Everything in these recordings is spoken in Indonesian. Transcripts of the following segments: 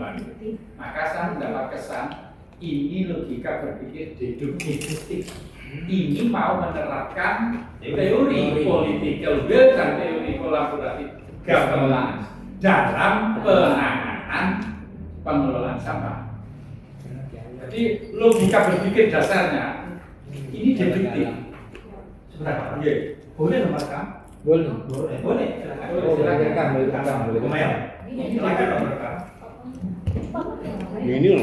pengelolaan. Maka saya mendapat kesan ini logika berpikir deduktif. Ini mau menerapkan teori political will dan teori kolaboratif governance dalam penanganan pengelolaan sampah. Jadi logika berpikir dasarnya ini deduktif. Sebentar, boleh merekam? Boleh. Boleh. Boleh. Lumayan. Ini lagi merekam. Ini loh.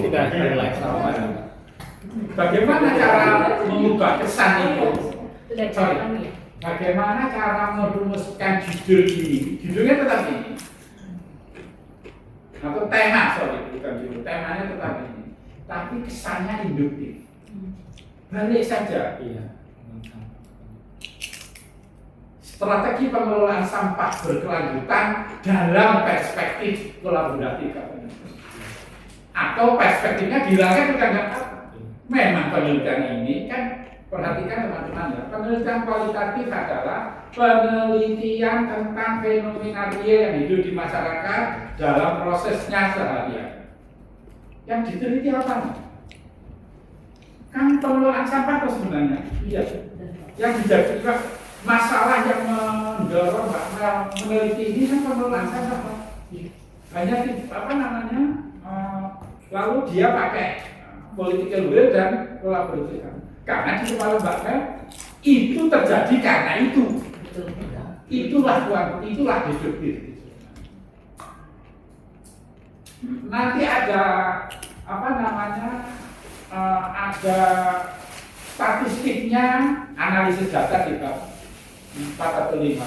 Bagaimana cara mengubah kesan itu? Bagaimana cara merumuskan judul ini? Judulnya tetap ini. Atau tema, bukan judul. Temanya tetap ini. Tapi kesannya induktif. Balik saja. Strategi pengelolaan sampah berkelanjutan dalam perspektif kolaboratif. Atau perspektifnya dihilangkan bukan apa. Memang penelitian ini kan, perhatikan teman-teman ya, penelitian kualitatif adalah penelitian tentang fenomena real yang hidup di masyarakat dalam prosesnya seharian. Yang diteliti apa? Kan pengelolaan sampah itu sebenarnya. Iya. Yang dijadikan masalah yang mendorong meneliti ini kan pengelolaan sampah. Hanya apa namanya? Lalu dia pakai political will dan kolaborasi. Karena di kepala Mbak Mel itu terjadi karena itu. Itulah deduktif. Nanti ada apa namanya? Ada statistiknya, analisis data di bab 4 atau 5.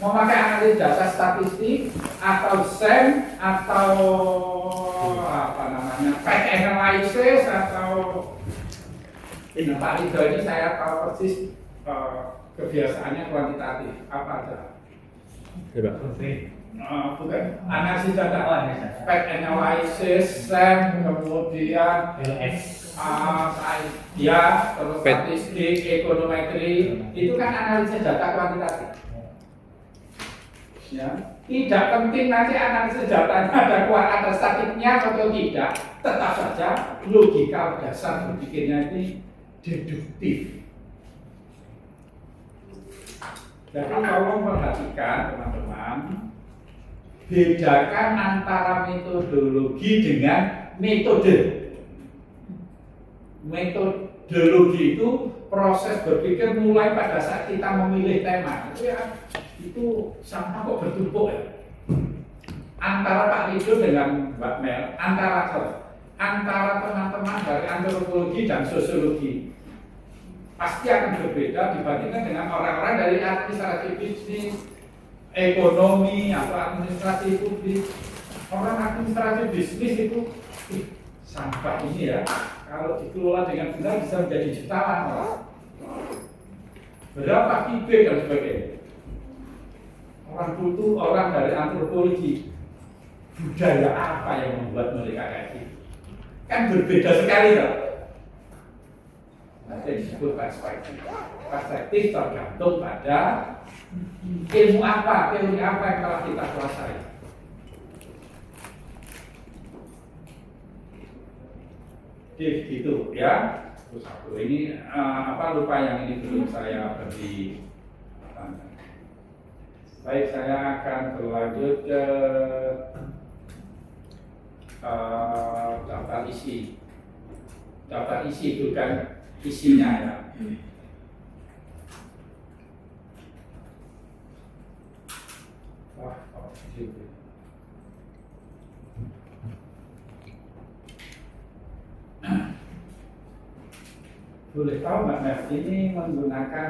Mau pakai analisis data statistik atau SEM atau apa namanya fact analysis atau ini Pak Rido ini saya tahu persis kebiasaannya kuantitatif apa aja. Bukan analisis data, fact analysis, SEM, kemudian ya terus statistik, ekonometri itu kan analisis data kuantitatif. Ya, tidak penting nanti analisis datanya ada statiknya atau tidak, tetap saja logika dasar berpikirnya ini deduktif. Jadi tolong perhatikan teman-teman, bedakan antara metodologi dengan metode. Metodologi itu proses berpikir mulai pada saat kita memilih tema. Itu sampah kok bertumpuk ya? Antara Pak Rido dengan Mbak Mel, antara teman-teman dari antropologi dan sosiologi pasti akan berbeda dibandingkan dengan orang-orang dari administrasi bisnis, ekonomi atau administrasi publik. Orang administrasi bisnis itu sampah ini ya, kalau dikelola dengan benar bisa menjadi jutaan. Berapa kubik dan sebagainya. Orang butuh orang dari antropologi, budaya apa yang membuat mereka kayak gitu? Kan berbeda sekali loh. Nah, disebut perspektif. Perspektif tergantung pada ilmu apa, teori apa yang telah kita kuasai. Oke, gitu ya. Terus satu ini apa lupa yang ini belum saya beri. Baik, saya akan berlanjut ke daftar isi. Daftar isi itu kan isinya ya. Wah, gitu. Boleh tahu Mbak Nef, ini menggunakan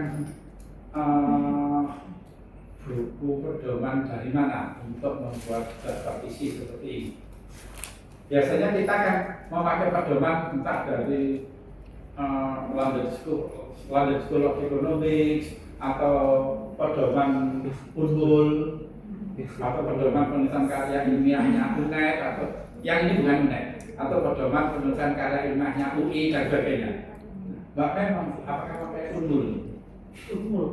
buku pedoman dari mana untuk membuat daftar isi seperti ini? Biasanya kita kan memakai pedoman entah dari London School of Economics atau pedoman Unggul atau pedoman penulisan karya ilmiahnya UNED atau yang ini bukan UNED atau pedoman penulisan karya ilmiahnya UI dan sebagainya. Mbak memang apakah pakai Unggul? Unggul.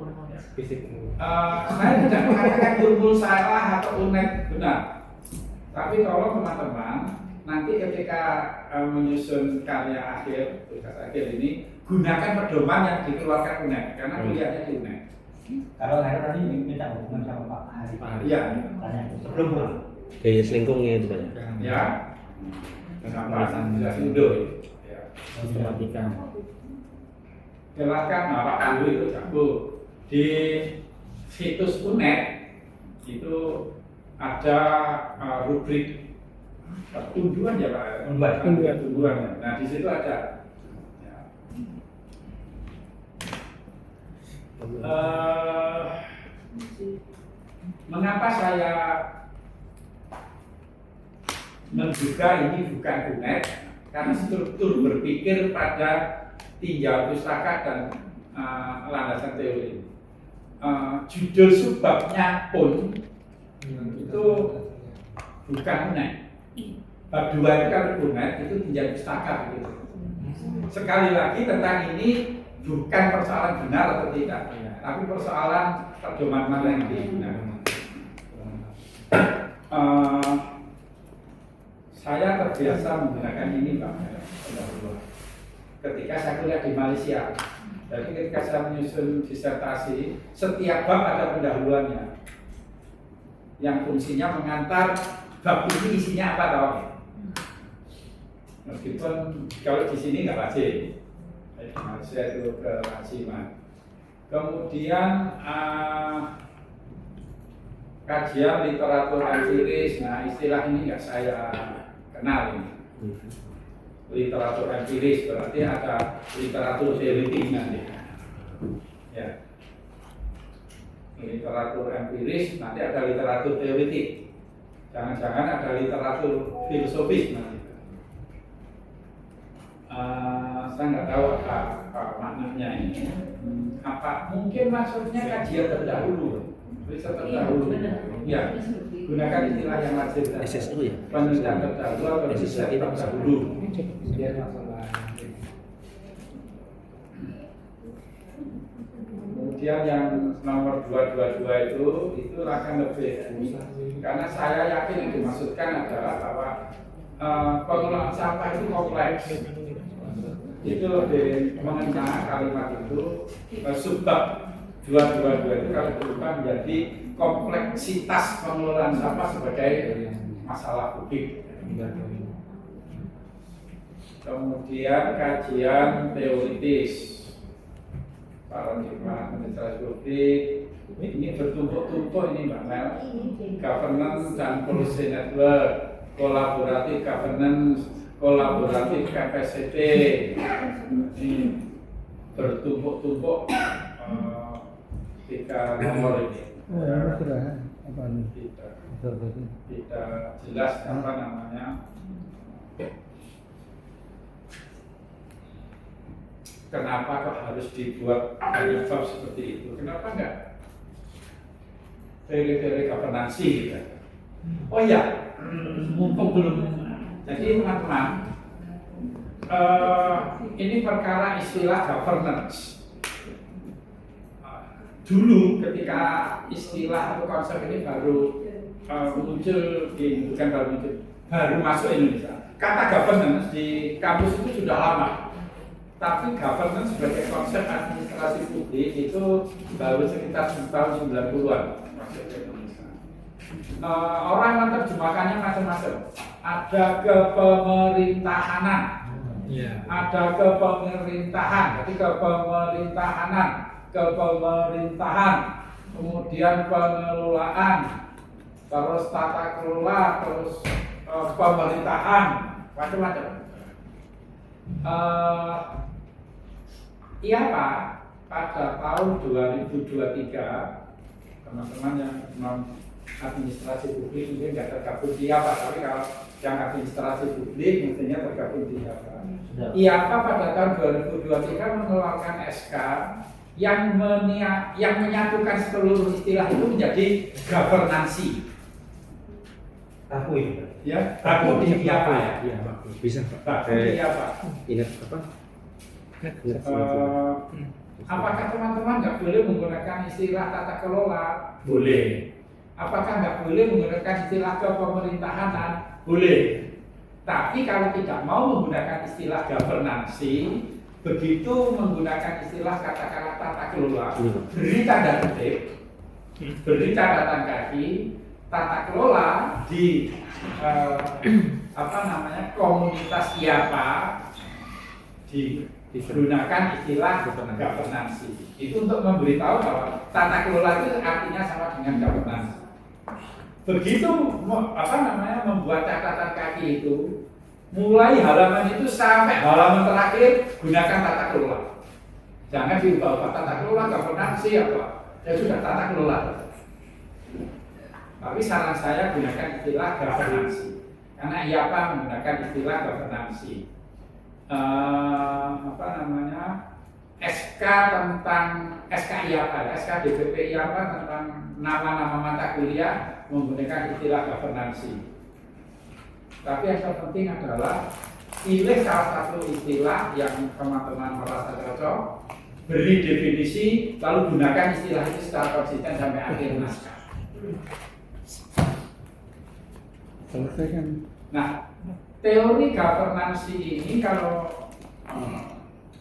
Saya tidak mengatakan Unggul salah atau UNED benar. Tapi tolong teman-teman nanti ketika menyusun karya akhir, tugas akhir ini, gunakan pedoman yang dikeluarkan UNED, karena kuliahnya di UNED. Kalau saya tadi minta hubungan sama Pak Hari. Iya. Tanya sebelum pulang. Gaya selingkuhnya itu Pak. Ya. Kenapa tidak sudah? Ya. Matematika. Silakan, nah, Pak Pandu itu jago. Di situs UNED itu ada rubrik pertumbuhan ya Pak. Pertumbuhan. Nah di situ ada. Ya. Mengapa saya menduga ini bukan UNED? Karena struktur berpikir pada tinjau pustaka dan landasan teori. Judul subbabnya pun itu bukan UNED. Bab 2 itu kalau UNED itu tinjau pustaka gitu. Sekali lagi tentang ini bukan persoalan benar atau tidak, tapi persoalan pedoman mana yang digunakan. Saya terbiasa menggunakan ini Pak. Ketika saya kuliah di Malaysia, jadi ketika saya menyusun disertasi, setiap bab ada pendahuluannya, yang fungsinya mengantar bab ini isinya apa tahu. Meskipun kalau di sini nggak wajib. Malaysia itu kewajiban. Kemudian kajian literatur empiris. Nah istilah ini nggak saya kenal ini. Literatur empiris berarti ada literatur teoritik nanti. Ya. Literatur empiris nanti ada literatur teoritik. Jangan-jangan ada literatur filosofis nanti. Saya nggak tahu apa maknanya ini. Apa mungkin maksudnya kajian terdahulu, riset terdahulu. Ya, gunakan istilah yang wajib. SSU ya. Penelitian terdahulu atau riset terdahulu. Kemudian yang nomor 222 itu akan lebih, karena saya yakin yang dimaksudkan adalah bahwa pengelolaan sampah itu kompleks. Itu lebih mengena kalimat itu subbab 222 itu kalau berubah menjadi kompleksitas pengelolaan sampah sebagai masalah publik. Kemudian kajian teoritis, paradigma administrasi publik ini bertumpuk-tumpuk ini Mbak Mel, governance dan policy network, kolaboratif governance, kolaboratif capacity, ini bertumpuk-tumpuk tiga nomor ini. Tidak jelas apa namanya. Kenapa kok harus dibuat banyak bab seperti itu? Kenapa enggak teori-teori governansi gitu? Oh iya, mumpung belum. Jadi teman-teman, ini perkara istilah governance. Dulu ketika istilah atau konsep ini baru muncul baru masuk Indonesia. Kata governance di kampus itu sudah lama. Tapi governance sebagai konsep administrasi publik itu baru sekitar tahun 90-an masuk ke Indonesia. Orang menerjemahkannya macam-macam. Ada kepemerintahanan, ada kepemerintahan, jadi kepemerintahan, kemudian pengelolaan, terus tata kelola, terus pemerintahan, macam-macam. Iya Pak, pada tahun 2023 teman-teman yang non administrasi publik mungkin nggak tergabung di apa, tapi kalau yang administrasi publik mestinya tergabung di apa. IAPA pada tahun 2023 mengeluarkan SK yang menyatukan seluruh istilah itu menjadi governansi. Aku itu. Ya, aku di IAPA ya. Iya, bisa Pak. Di IAPA. Ingat apa? Apakah teman-teman nggak boleh menggunakan istilah tata kelola? Boleh. Apakah nggak boleh menggunakan istilah kepemerintahan? Boleh. Tapi kalau tidak mau menggunakan istilah governansi, begitu menggunakan istilah katakanlah tata kelola, beri tanda kutip, beri catatan kaki, tata kelola di komunitas IAPA digunakan istilah governansi. Itu untuk memberitahu bahwa tata kelola itu artinya sama dengan governansi. Begitu membuat catatan kaki itu, mulai halaman itu sampai halaman terakhir gunakan tata kelola. Jangan diubah tata kelola governansi apa. Ya sudah tata kelola. Tapi saran saya gunakan istilah governansi. Karena IAPA menggunakan istilah governansi. SK tentang SK IAPA, SK DPP IAPA tentang nama-nama mata kuliah menggunakan istilah governansi. Tapi yang terpenting adalah pilih salah satu istilah yang teman-teman merasa cocok, beri definisi, lalu gunakan istilah itu secara konsisten sampai akhir naskah. Selesaikan. Nah, teori governansi ini kalau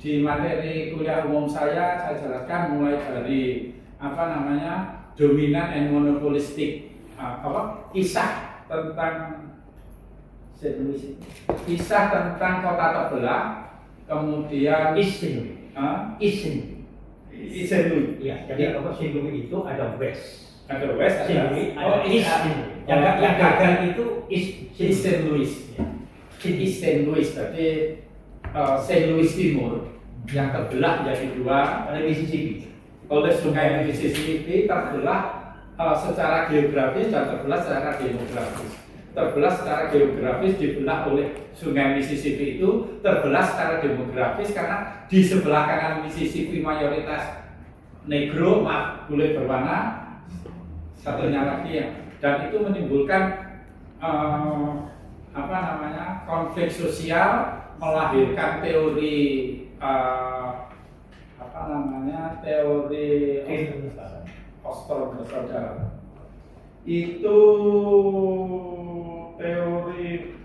di materi kuliah umum saya jelaskan mulai dari dominan and monopolistic, kisah tentang kota terbelah, kemudian Iya, jadi kalau sindrom itu ada west. ada West, Ada east. Yang gagal itu Eastern Louis, Eastern Louis, berarti Saint Louis Timur yang terbelah menjadi dua oleh Mississippi. oleh sungai Mississippi, terbelah secara geografis dan terbelah secara demografis. Terbelah secara geografis dibelah oleh sungai Mississippi itu, terbelah secara demografis karena di sebelah kanan Mississippi mayoritas negro, kulit berwarna, satunya lagi ya, dan itu menimbulkan konflik sosial, melahirkan teori teori Ostrom bersaudara. Itu teori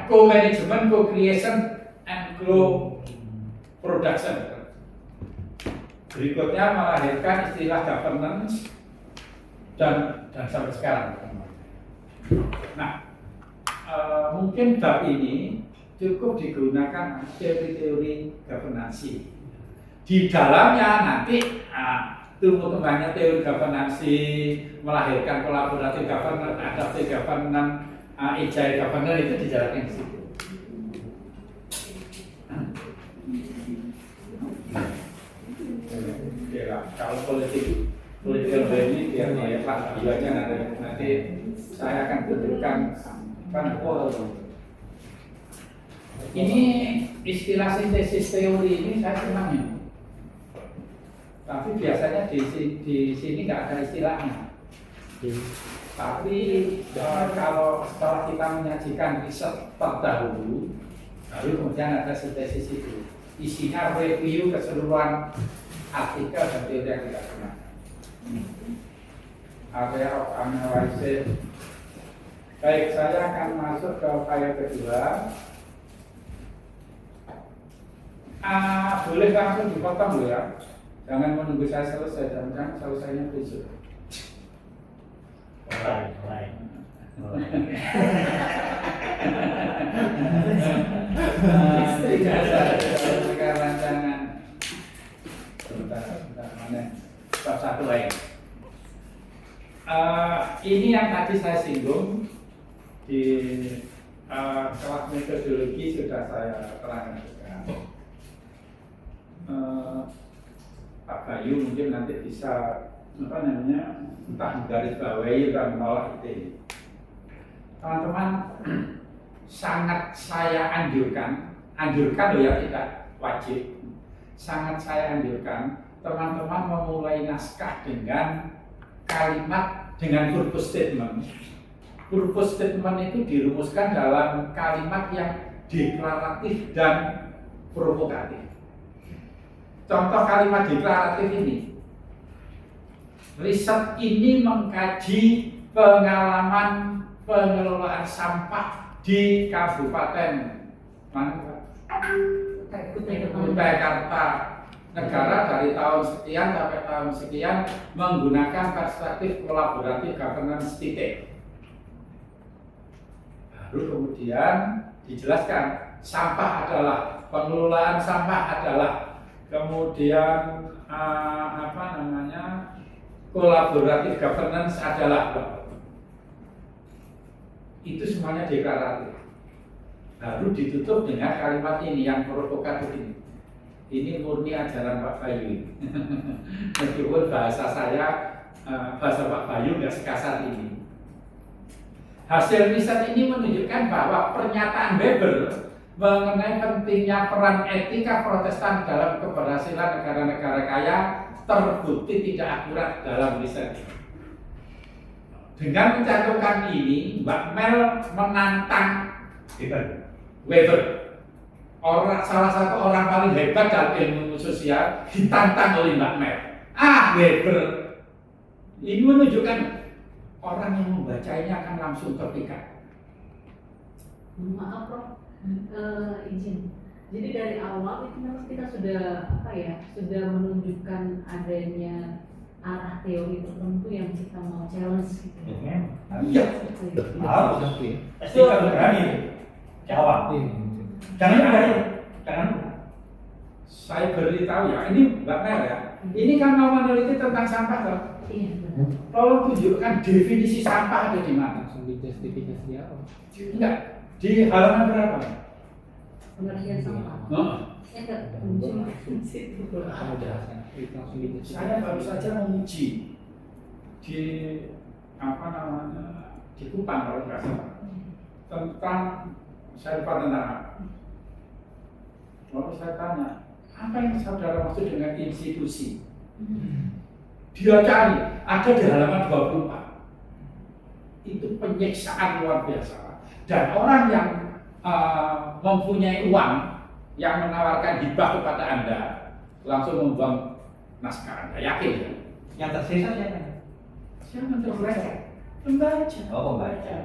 co-management, co-creation, and co-production. Berikutnya melahirkan istilah governance dan sampai sekarang. Nah, mungkin bab ini cukup digunakan teori-teori governansi. Di dalamnya nanti tumbuh kembangnya teori governansi, melahirkan kolaboratif governance, adaptive governance, agile governance itu dijalankan di situ. Ya, kalau political branding biar Pak Bilaja nanti saya akan tunjukkan ini istilah sintesis teori ini saya senang ya. Tapi biasanya di sini nggak ada istilahnya. Tapi kalau setelah kita menyajikan riset terdahulu, lalu kemudian ada sintesis itu, isinya review keseluruhan artikel dan teori yang kita gunakan. Area of analysis. Baik, saya akan masuk ke file kedua. Boleh langsung dipotong dulu ya. Jangan menunggu saya selesai, jangan selesainya besok. Lain. Sekarang rancangan. Sebentar, mana? Bab satu lain. Ini yang tadi saya singgung di kelas metodologi sudah saya terangkan juga. Pak Bayu mungkin nanti bisa entah garis bawahi dan menolak itu. Teman-teman, sangat saya anjurkan loh ya, tidak wajib. Sangat saya anjurkan teman-teman memulai naskah dengan kalimat dengan purpose statement. Purpose statement itu dirumuskan dalam kalimat yang deklaratif dan provokatif. Contoh kalimat deklaratif ini, Riset ini mengkaji pengalaman pengelolaan sampah di Kabupaten Kutai Kartanegara dari tahun sekian sampai tahun sekian menggunakan perspektif kolaboratif governance titik. Baru kemudian dijelaskan sampah adalah, pengelolaan sampah adalah, kemudian kolaboratif governance adalah, itu semuanya deklaratif. Baru ditutup dengan kalimat ini yang provokatif ini. Ini murni ajaran Pak Bayu. Meskipun bahasa saya, bahasa Pak Bayu nggak sekasar ini. Hasil riset ini menunjukkan bahwa pernyataan Weber mengenai pentingnya peran etika Protestan dalam keberhasilan negara-negara kaya terbukti tidak akurat dalam riset. Dengan mencantumkan ini, Mbak Mel menantang Weber, salah satu orang paling hebat dalam ilmu sosial, ditantang oleh Mbak Mel. Weber ini menunjukkan orang yang membacanya akan langsung terpikat. Maaf Prof, izin. Jadi dari awal itu memang kita sudah sudah menunjukkan adanya arah teori tertentu yang kita mau challenge gitu. Iya. Harus. Pasti kalau berani jawab. Jangan berani. Jangan. Saya beritahu ya, ini Mbak Mel ya. Ini kan mau meneliti tentang sampah toh. Iya benar. Tolong tunjukkan definisi sampah ada di mana. Langsung dijustifikasi apa? Enggak, di halaman berapa? Pengertian sampah. Enggak muncul di situ. Kamu jelaskan. Itu langsung dijustifikasi. Saya baru saja menguji di di Kupang kalau nggak salah tentang, saya lupa tentang apa. Lalu saya tanya, apa yang saudara maksud dengan institusi? Dia cari, ada di halaman 24. Itu penyiksaan luar biasa. Dan orang yang mempunyai uang yang menawarkan hibah kepada Anda langsung membuang naskah Anda, yakin ya? Yang tersisa siapa? Siapa yang terbaca? Pembaca. Oh, pembaca.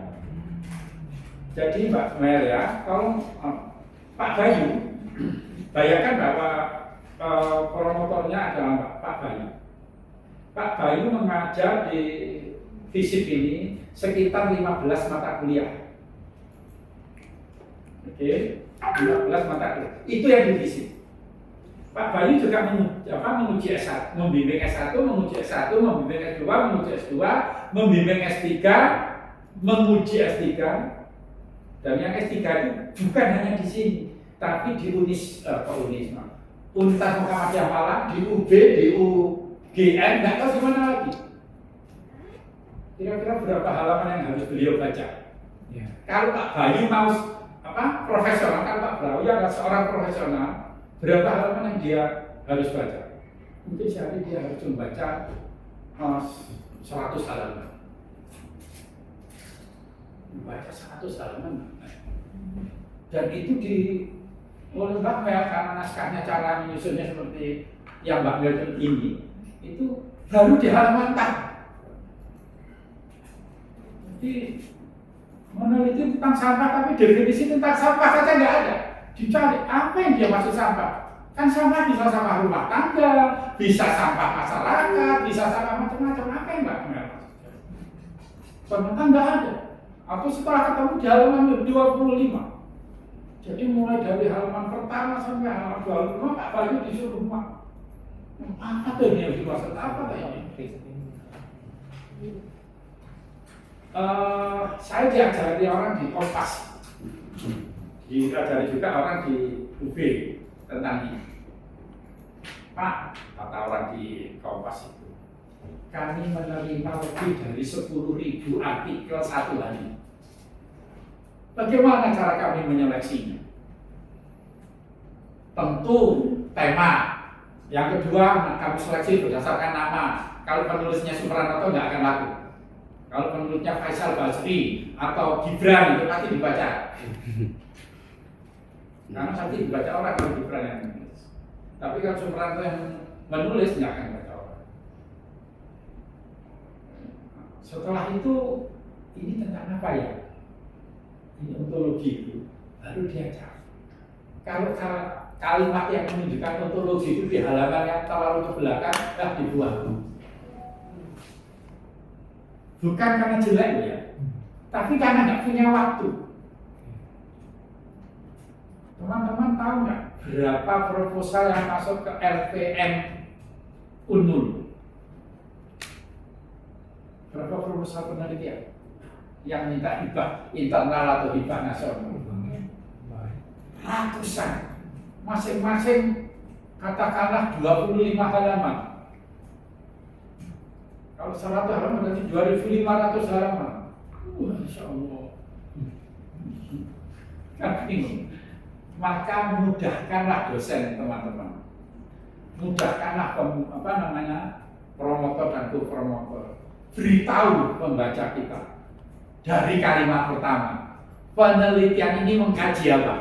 Jadi Mbak Mel ya, kalau Pak Bayu, bayangkan bahwa promotornya adalah Pak Bayu. Pak Bayu mengajar di FISIP ini sekitar 15 mata kuliah. Oke, 15 mata kuliah. Itu yang di FISIP. Pak Bayu juga menguji S1, membimbing S1, menguji S1, membimbing S2, menguji S2, membimbing S3, menguji S3. Dan yang S3 itu bukan hanya di sini, tapi di Universitas Muhammadiyah Malang, di UB, di UGM, nggak tahu di mana lagi. Kira-kira berapa halaman yang harus beliau baca? Ya. Kalau Pak Bayu mau profesional, kan Pak Bayu adalah seorang profesional, berapa halaman yang dia harus baca? Mungkin sehari dia harus membaca 100 halaman. Membaca 100 halaman. Dan itu oleh Mbak Mel, karena naskahnya cara menyusunnya seperti yang Mbak Mel ini, itu baru di halaman 4. Jadi meneliti tentang sampah, tapi definisi tentang sampah saja nggak ada. Dicari apa yang dia maksud sampah. Kan sampah bisa sampah rumah tangga, bisa sampah masyarakat, bisa sampah macam-macam. Apa yang Mbak Mel maksudnya? Ternyata nggak ada. Atau setelah ketemu di halaman 25. Jadi mulai dari halaman pertama sampai halaman 25, Pak Bayu disuruh rumah. Apa tuh yang dimaksud? Apa tuh ini? Saya diajari orang di Kompas, diajari juga orang di UB tentang ini. Pak, kata orang di Kompas itu, kami menerima lebih dari 10.000 artikel satu hari. Bagaimana cara kami menyeleksinya? Tentu tema. Yang kedua, kami seleksi berdasarkan nama. Kalau penulisnya Supranoto nggak akan laku. Kalau penulisnya Faisal Basri atau Gibran itu pasti dibaca. Karena pasti dibaca orang kalau Gibran yang menulis. Tapi kalau Supranoto yang menulis nggak akan dibaca orang. Setelah itu ini tentang apa ya? Ini ontologi itu baru diajar. Kalau kalimat yang menunjukkan ontologi itu di halaman yang terlalu ke belakang, dibuang. Bukan karena jelek ya, tapi karena nggak punya waktu. Teman-teman tahu nggak berapa proposal yang masuk ke LPM Unmul? Berapa proposal penelitian yang minta hibah internal atau hibah nasional? Ratusan, masing-masing katakanlah 25 halaman. Kalau 100 halaman berarti 2.500 halaman. Masya Allah. Kan bingung. Maka mudahkanlah dosen teman-teman. Mudahkanlah promotor dan co-promotor. Beritahu pembaca kita dari kalimat pertama. Penelitian ini mengkaji apa?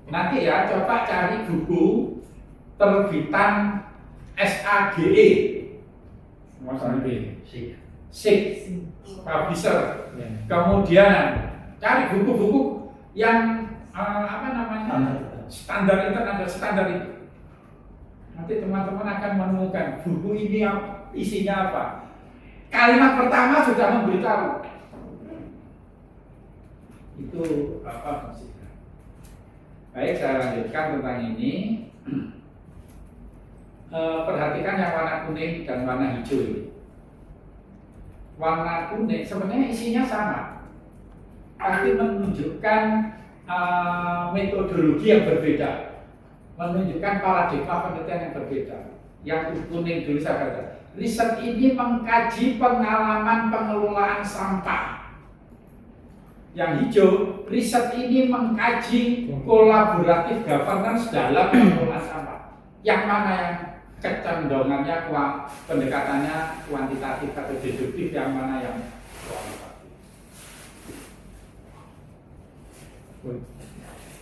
Nanti ya coba cari buku terbitan SAGE, SIG, publisher. Kemudian cari buku-buku yang standar internasional, standar itu. Nanti teman-teman akan menemukan buku ini isinya apa. Kalimat pertama sudah memberitahu. Itu apa maksudnya? Baik, saya lanjutkan tentang ini. Perhatikan yang warna kuning dan warna hijau ini. Warna kuning sebenarnya isinya sama, tapi menunjukkan metodologi yang berbeda, menunjukkan paradigma penelitian yang berbeda. Yang kuning dulu saya kata, riset ini mengkaji pengalaman pengelolaan sampah. Yang hijau, riset ini mengkaji kolaboratif governance dalam pengelolaan sampah. Yang mana yang kecenderungannya pendekatannya kuantitatif atau deduktif, yang mana yang kualitatif?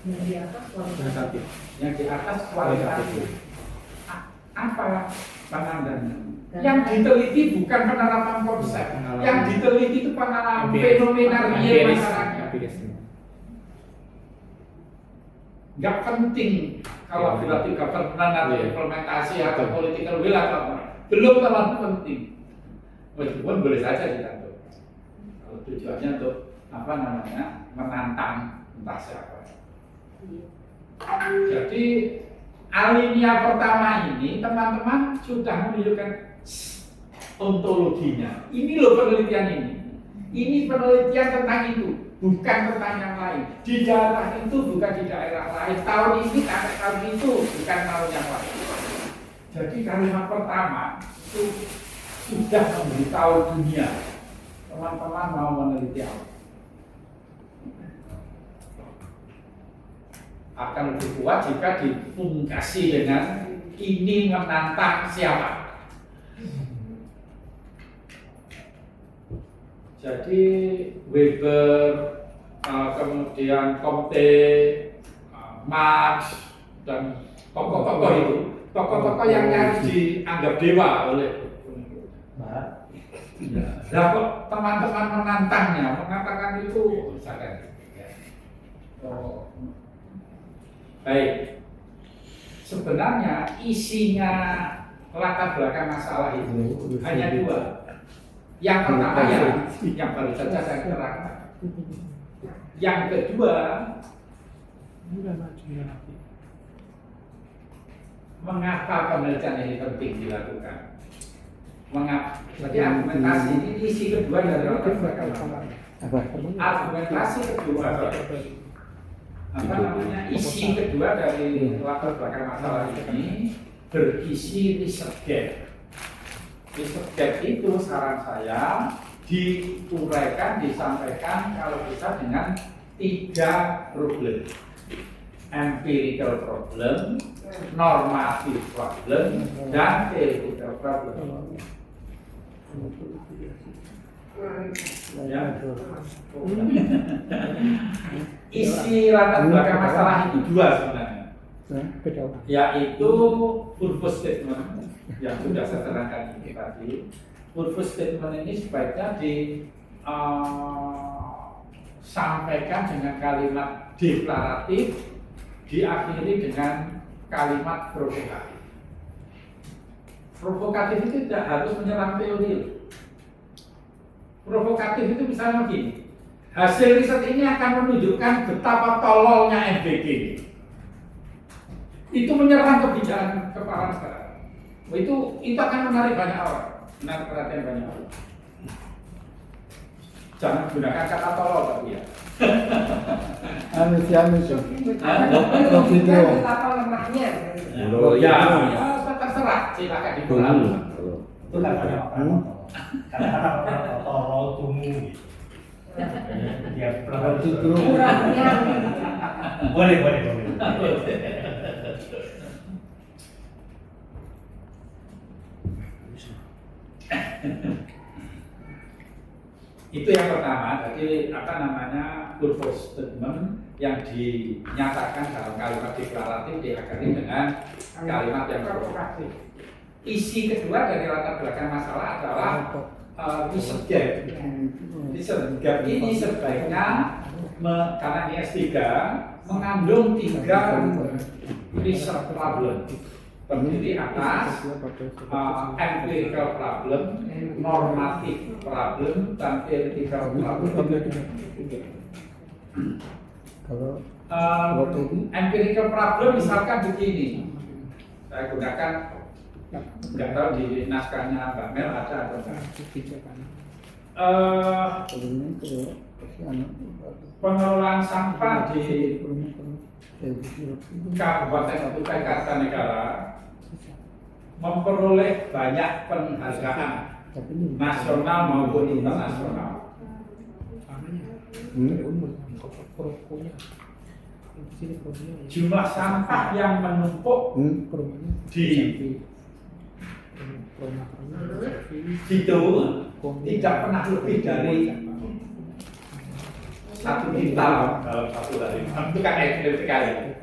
Yang di atas kualitatif. Yang di atas kualitatif. Apa penandannya? Yang diteliti bukan penerapan konsep, yang diteliti itu pengalaman fenomena real masyarakat. Nggak penting kalau berarti governance atau implementasi atau political will atau belum terlalu penting. Meskipun boleh saja diatur. Kalau tujuannya untuk menantang entah siapa. Jadi alinea pertama ini teman-teman sudah menunjukkan ontologinya. Ini loh penelitian ini. Ini penelitian tentang itu, bukan tentang yang lain. Di daerah itu bukan di daerah lain. Tahun ini sampai tahun itu bukan tahun yang lain. Jadi kalimat pertama itu sudah memberitahu dunia, teman-teman mau meneliti apa. Akan lebih kuat jika dipungkasi dengan ini menantang siapa. Jadi Weber, kemudian Comte, Marx, dan tokoh-tokoh itu, tokoh-tokoh yang nyaris dianggap dewa oleh nah, kok teman-teman menantangnya, mengatakan itu misalkan. Baik, sebenarnya isinya latar belakang masalah itu hanya dua. Yang pertama yang baru saja saya terangkan. Yang kedua, mengapa penelitian ini penting dilakukan? Mengapa? Jadi argumentasi ini isi kedua dari latar belakang masalah. Argumentasi kedua. Isi kedua dari latar belakang masalah ini berisi riset gap. Riset gap itu saran saya diuraikan, disampaikan kalau bisa dengan 3 problem: empirical problem, normative problem, dan theoretical problem. Ya. Isi latar belakang masalah itu 2 sebenarnya. Beda orang. yaitu purpose statement yang sudah saya terangkan ini tadi. Purpose statement ini sebaiknya disampaikan dengan kalimat deklaratif, diakhiri dengan kalimat provokatif. Provokatif itu tidak harus menyerang teori. Provokatif itu misalnya begini, hasil riset ini akan menunjukkan betapa tololnya MBG. Itu menyerang kebijakan kepala negara. Itu akan menarik banyak orang, menarik perhatian banyak orang. Jangan gunakan kata tolol tapi ya. Anu sih. Betapa lemahnya. Ya, terserah, silakan dipahami. Itu kan banyak orang kata-kata tolol tumu gitu. Dia Kurangnya. boleh. Itu yang pertama, jadi purpose statement yang dinyatakan dalam kalimat deklaratif diakhiri dengan kalimat yang provokatif. Isi kedua dari latar belakang masalah adalah research gap. Research gap ini sebaiknya karena ini S3 mengandung 3 research problem. Terdiri atas empirical problem, normative problem, dan theoretical problem. Empirical problem misalkan begini, saya gunakan, nggak tahu di naskahnya Mbak Mel ada atau enggak. Pengelolaan sampah di Kabupaten Kutai Kartanegara memperoleh banyak penghargaan nasional maupun internasional. Jumlah sampah yang menumpuk di situ tidak pernah lebih dari 1 kintal dalam 1 hari. Itu kan ekstrim sekali.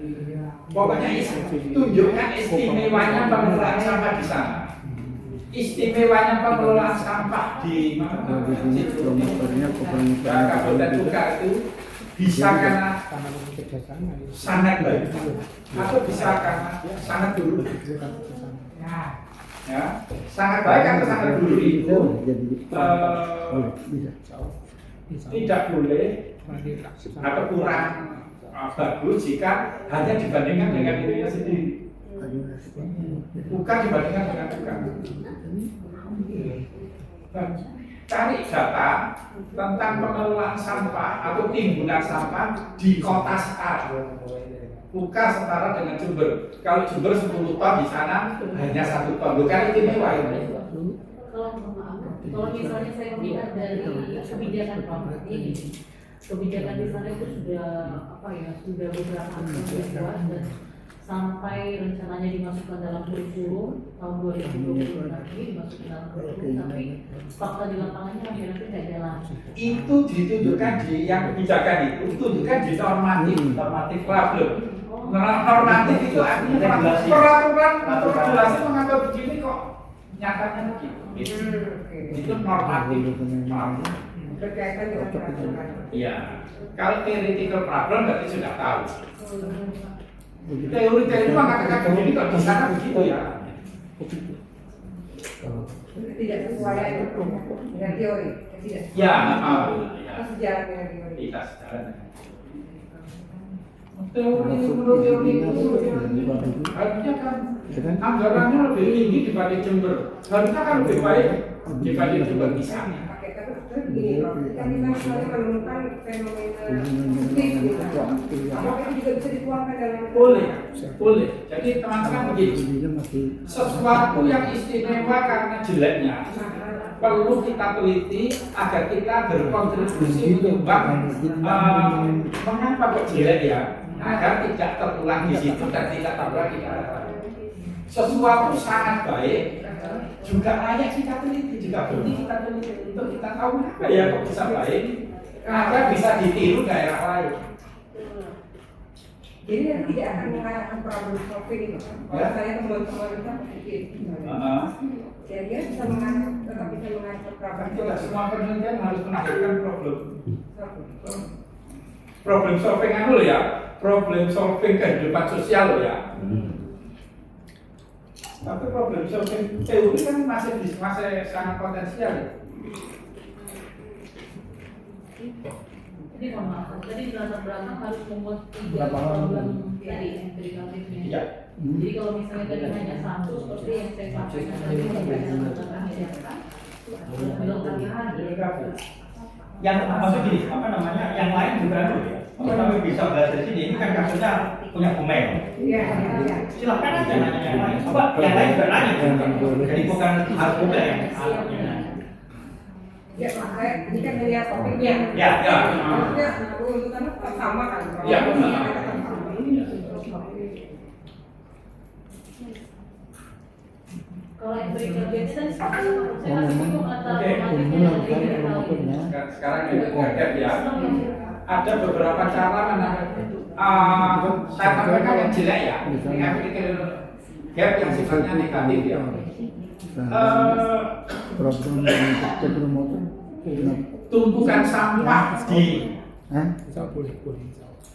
Pokoknya tunjukkan istimewanya pengelolaan sampah di sana. Istimewanya pengelolaan sampah di Kabupaten Kutai itu bisa karena sangat baik atau bisa karena sangat dulu. Ya, sangat baik atau sangat dulu itu tidak boleh atau kurang bagus jika hanya dibandingkan dengan dirinya sendiri, bukan dibandingkan dengan tukang. Cari data tentang pengelolaan sampah atau timbunan sampah di kota sekarang, bukan setara dengan Jember. Kalau Jember 10 ton, di sana hanya 1 ton. Bukan istimewa ini. Kalau misalnya saya melihat dari kebijakan Pak ini, kebijakan di sana itu sudah beberapa tahun dibuat dan sampai rencananya dimasukkan dalam kurikulum tahun 2020 nanti dimasukkan dalam kurikulum, tapi fakta di lapangannya akhirnya tidak jalan. Itu ditunjukkan di yang kebijakan itu tunjukkan di normatif problem. Normatif itu artinya peraturan regulasi mengatur begini kok nyatanya begitu. Itu normatif. Berkaitan dengan peraturan. Iya. Kalau theoretical problem berarti sudah tahu. Teori-teori mengatakan begini kok di sana begitu ya. Tidak sesuai dengan teori. Tidak. Ya, Sejalan dengan teori. tidak sejalan. Menurut teori itu harusnya kan anggarannya lebih tinggi dibanding Jember. Harusnya kan lebih baik dibanding Jember misalnya. Pakai kata begini, Prof. Kita misalnya menemukan fenomena seperti itu. Apakah itu juga bisa dituangkan dalam Boleh. Jadi teman-teman begini, sesuatu yang istimewa karena jeleknya perlu kita teliti agar kita berkontribusi menyumbang mengapa kok jelek ya, agar tidak terulang di situ dan tidak terulang di dalam. Sesuatu sangat baik juga layak kita teliti, juga penting kita teliti untuk kita tahu apa ya kok bisa baik agar bisa ditiru daerah lain. Jadi yang tidak akan mengarahkan problem solving itu kan. Kalau Ya. saya teman-teman kita berpikir, ya dia bisa mengarahkan, tetap bisa mengarahkan problem Kan tidak solving. semua penelitian harus menghasilkan problem solving anu loh ya, problem solving kehidupan sosial loh ya. Tapi problem solving teori kan masih sangat potensial ya. Jadi mohon maaf, tadi di latar belakang harus membuat 3 Berapa lama? problem tadi empirical treatment. Iya. Jadi kalau misalnya tadi hanya satu seperti yang saya sampaikan tadi yang terakhir ya kan, belum lagi. Yang maksud gini, apa namanya, yang lain juga dulu ya. Kalau kami bisa bahas dari sini, ini kan kasusnya punya Bumeng. Iya, iya. Silahkan aja nanya yang lain. Coba yang lain juga nanya. Jadi bukan harus Bumeng yang nanya. Ya, makanya ini kan melihat topiknya. Ya, ya. Maksudnya runtutannya tetap sama kan? Iya, benar. Tetap sama. Kalau empirical jadi tadi saya masih bingung antara Oke. problematiknya dan empirical ini. Sekarang ini gap ya. Ada beberapa cara saya sampaikan yang jelek ya. Ini empirical gap yang sifatnya negatif ya. Problem yang cenderung motor. Tumpukan sampah di Bisa boleh.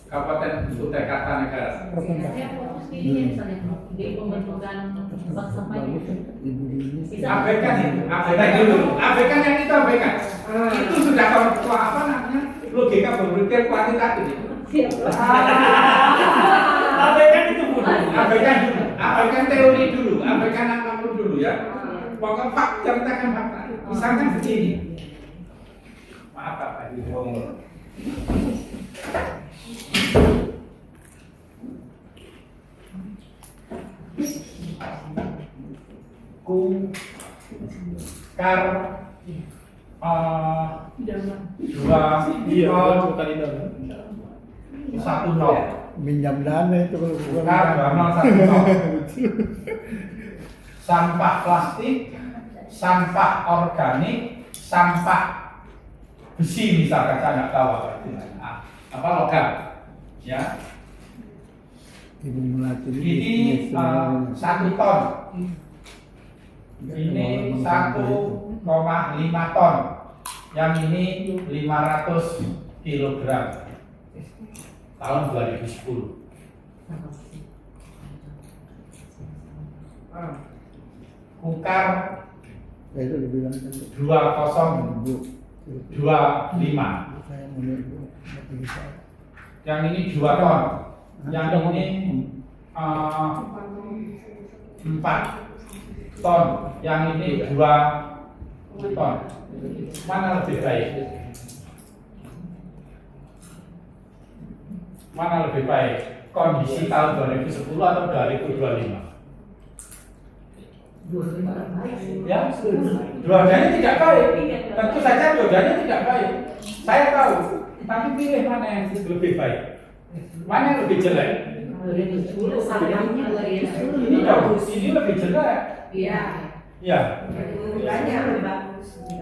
Kabupaten Kutai Kartanegara. Saya fokus di ini misalnya di pembentukan bank sampah ini. Ibu ini Abaikan itu, abaikan dulu, abaikan yang itu abaikan. Itu sudah apa namanya logika berpikir kuantitatif. Abaikan itu pun. Abaikan dulu, abaikan teori dulu, abaikan apapun dulu ya. Pokoknya fakta, ceritakan fakta. Misalkan begini. Maaf Pak Ibu. Kar satu nol minjam dana itu kalau bukan kar 201 sampah plastik, sampah organik, sampah besi misalkan saya nggak tahu apa logam ya. ibu melati Ini 1 ton. Ini 1,5 ton. Yang ini 500 kilogram. Tahun 2010. Kukar itu dibilang kan 2025. saya melihat bisa Yang ini 2 ton. Yang ini 4 ton. Yang ini 2 ton. Mana lebih baik? Mana lebih baik? Kondisi tahun 2010 atau 2025? Ya, dua-duanya tidak baik. Tentu saja dua-duanya tidak baik. Saya tahu, tapi pilih mana yang lebih baik. Mana yang lebih jelek? 2010 sampahnya 2010 Ini bagus, ini lebih jelek. Iya. Ya, Banyak.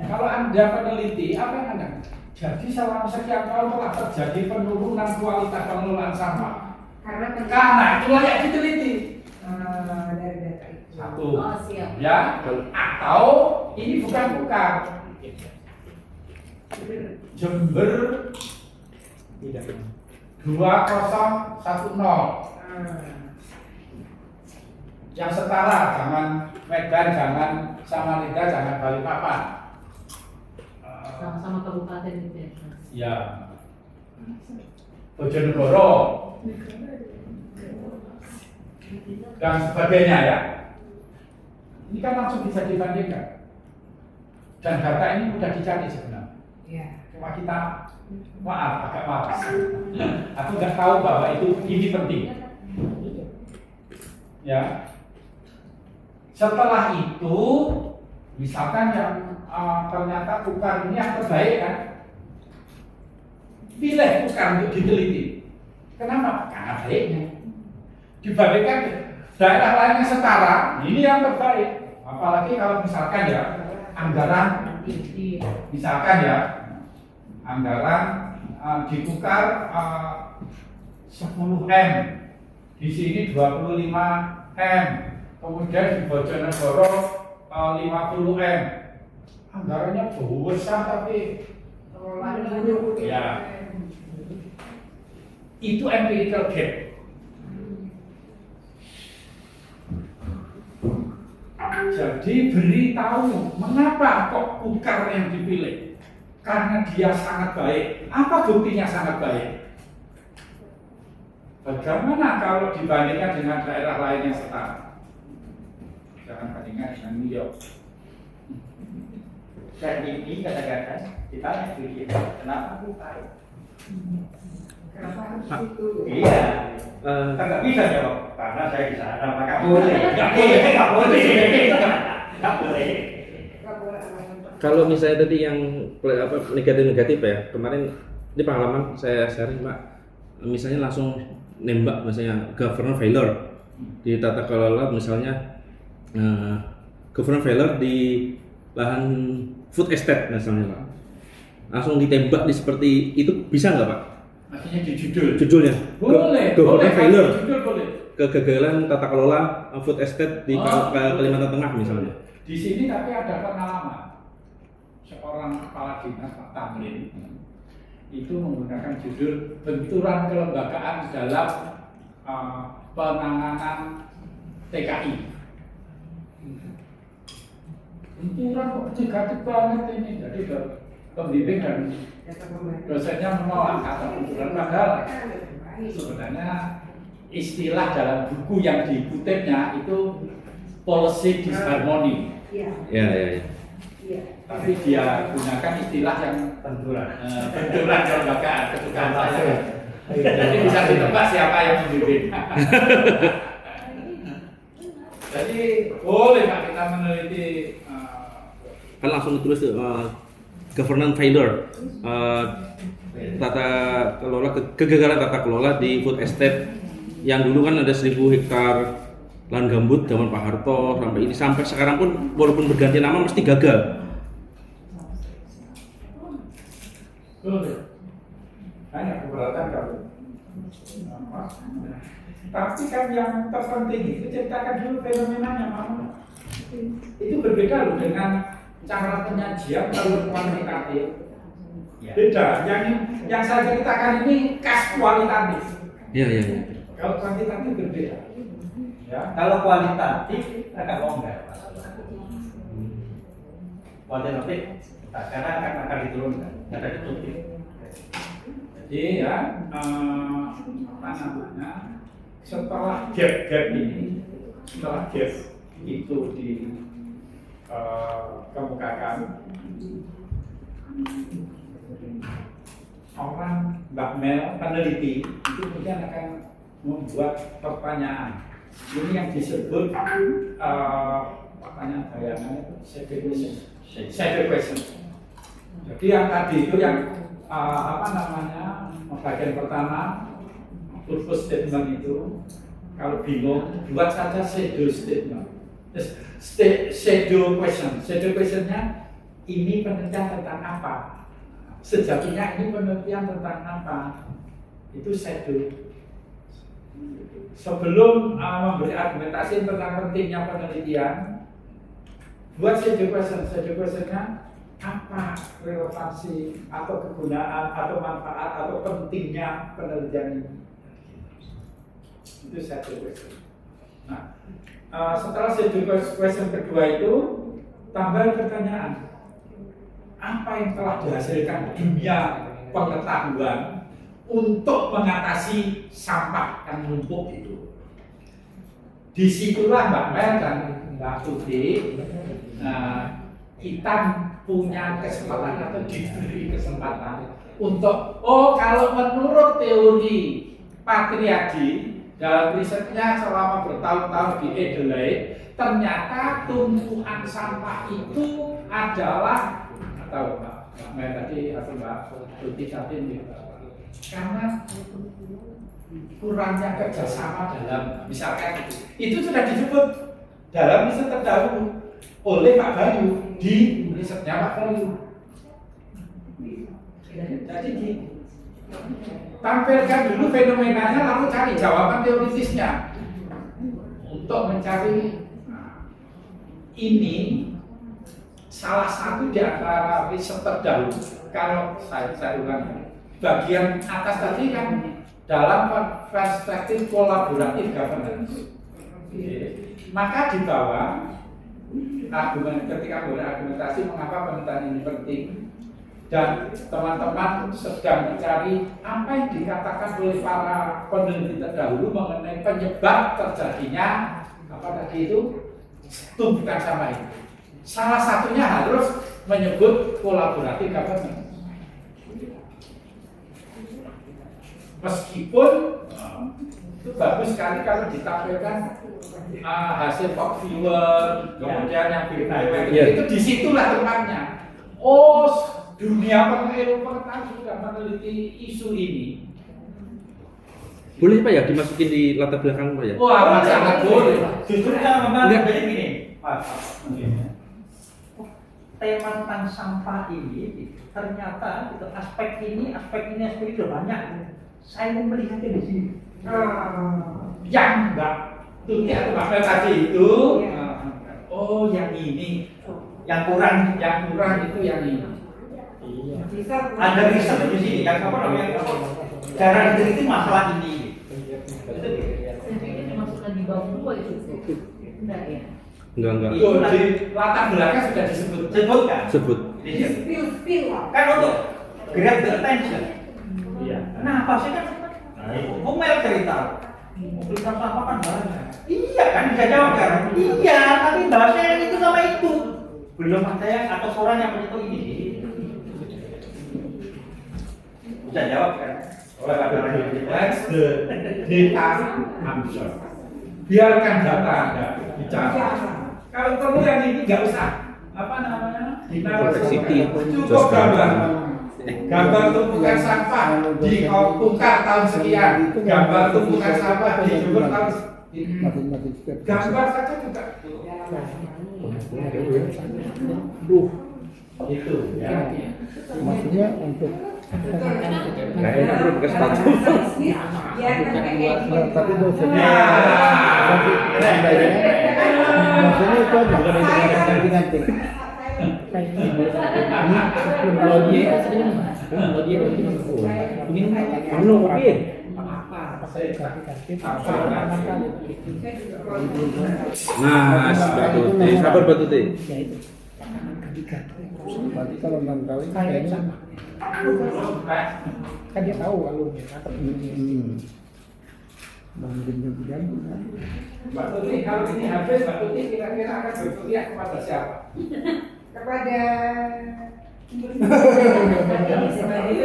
kalau Anda peneliti, apa yang Anda? Jadi selama sekian tahun telah terjadi penurunan kualitas pengelolaan sampah. Karena itu layak diteliti. Dari data itu. Satu, Oh, siap. ya, atau ini bukan Kukar. Jember 2010. Yang setara, jangan Medan, jangan Samarinda, jangan Balikpapan. Sama-sama kabupaten gitu ya. Ya, Bojonegoro dan sebagainya ya. Ini kan langsung bisa dibandingkan. Dan data ini mudah dicari sebenarnya. Iya. Cuma kita agak malas. Aku nggak tahu bahwa ini penting. Ya. Setelah itu, misalkan yang ternyata Kukar ini yang terbaik kan, pilih Kukar untuk diteliti. Kenapa? Karena baiknya. Dibandingkan daerah lain yang setara, ini yang terbaik. Apalagi kalau misalkan ya anggaran, misalkan ya anggaran di Kukar 10 M Di sini 25 M, kemudian di Bojonegoro 50 M. Anggarannya besar tapi ya itu empirical gap. Jadi beritahu mengapa kok Kukar yang dipilih? Karena dia sangat baik. Apa buktinya sangat baik? Bagaimana kalau dibandingkan dengan daerah lain yang setara? Jangan bandingkan dengan New York. Dan ini kadang-kadang ditanya kita, kenapa Kukar? Kenapa harus itu? Iya, kan nggak bisa jawab karena saya di sana, maka boleh, nggak boleh. Nggak boleh. Kalau misalnya tadi yang negatif ya, kemarin ini pengalaman saya sharing Pak, misalnya langsung nembak misalnya governor failure di tata kelola misalnya governor failure di lahan food estate misalnya Pak, langsung ditembak di seperti itu bisa nggak Pak? Maksudnya di Judulnya boleh, governor failure, judul boleh. kegagalan tata kelola food estate di Kalimantan Tengah misalnya. Di sini tapi ada pengalaman seorang kepala dinas Pak Tamrin itu menggunakan judul benturan kelembagaan dalam penanganan TKI. Benturan kok negatif banget ini, jadi pembimbing dan dosennya menolak kata benturan, padahal sebenarnya istilah dalam buku yang dikutipnya itu policy disharmony. Ya. Tapi dia gunakan istilah yang benturan kelembagaan kesukaan saya. Jadi bisa ditebak siapa yang membimbing. Jadi boleh Pak kita meneliti Kan langsung ditulis governance failure, tata kelola kegagalan tata kelola di food estate yang dulu kan ada 1000 hektar lahan gambut zaman Pak Harto sampai sekarang pun walaupun berganti nama mesti gagal. boleh. Hanya keberatan kalau tapi kan yang terpenting itu ceritakan dulu fenomenanya Mama. Itu berbeda loh dengan cara penyajian kalau kuantitatif. Beda. Yang saya ceritakan ini kas kualitatif. Iya. Kalau kuantitatif berbeda. Ya. Kalau kualitatif agak longgar. Kualitatif karena akan diturunkan, ada ditutup. Jadi ya apa namanya? Setelah gap ini, setelah gap itu dikemukakan, orang Mbak Mel peneliti itu kemudian akan membuat pertanyaan. Ini yang disebut pertanyaan bayangan itu shadow question. Jadi yang tadi itu yang bagian pertama purpose statement itu kalau bingung buat saja shadow statement. Shadow question. Shadow questionnya ini penelitian tentang apa? Sejatinya ini penelitian tentang apa? Itu shadow. Sebelum memberi argumentasi tentang pentingnya penelitian, buat shadow question. Shadow questionnya apa relevansi atau kegunaan atau manfaat atau pentingnya penelitian ini? Itu shadow question. Nah, setelah shadow question kedua itu tambah pertanyaan, apa yang telah dihasilkan dunia pengetahuan untuk mengatasi sampah yang menumpuk itu? Disitulah Mbak Mel dan Mbak Tuti kita punya kesempatan atau diberi kesempatan untuk kalau menurut teori patriarki dalam risetnya selama bertahun-tahun di Adelaide, ternyata tumpuan sampah itu adalah atau Mbak Mel tadi atau Mbak Tuti tadi karena kurangnya kerjasama dalam misalkan itu sudah disebut dalam riset terdahulu oleh Pak Bayu di risetnya Pak Bayu. Jadi Tampilkan dulu fenomenanya, lalu cari jawaban teoritisnya. Untuk mencari ini salah satu di antara riset terdahulu. Kalau saya ulang, bagian atas tadi kan dalam perspektif kolaboratif governance. Maka di bawah ketika berargumentasi mengapa penelitian ini penting, dan teman-teman sedang mencari apa yang dikatakan oleh para peneliti terdahulu mengenai penyebab terjadinya apa tadi itu tumbukan sampah itu. Salah satunya harus menyebut kolaboratif governance. Meskipun itu bagus sekali kalau ditampilkan hasil Fox viewer, kemudian yang itu disitulah tempatnya. Oh, dunia pengetahuan sudah meneliti isu ini. Boleh Pak ya dimasukin di latar belakang Pak ya? Wah, sangat boleh. Justru kan memang Ya. jadi gini, Mas. Tema tentang sampah ini ternyata itu aspek ini sudah banyak. Saya mau melihatnya di sini. Yang enggak tuti atau makna tadi itu. Oh, yang ini. Yang kurang itu yang ini. Bisa ada riset di sini yang apa namanya cara itu masalah ini. Saya pikir dimasukkan di bab 2 itu. Enggak ya? Enggak. Itu di latar belakang sudah disebut. Sebutkan. Sebut. spill lah. Kan untuk grab the attention. Iya. Nah, pasti kan Mel cerita. Cerita apa kan banyak. Iya kan bisa jawab kan? Iya, tapi bahasanya yang itu sama itu. Belum ada yang atau orang yang menyentuh ini. Bisa jawab kan? That's the data answer. Biarkan data Anda bicara. Kalau perlu yang ini nggak usah. Apa namanya? Complexity. Cukup gambar tumpukan sampah di Bungkar tahun sekian, gambar tumpukan sampah di Jember tahun Masing-masing step. gambar saja juga itu ya. Maksudnya untuk Nah, ini kan belum ke sepatu. nah, tapi dosennya Nah. maksudnya itu aja bukan itu ganti-ganti. Mas, Mbak Tuti, sabar Mbak Tuti. Berarti kalau 6 tahun kayaknya Kan dia tahu alurnya. mungkin juga Mbak Tuti, kalau ini habis Mbak Tuti kira-kira akan berkuliah kepada siapa? Kepada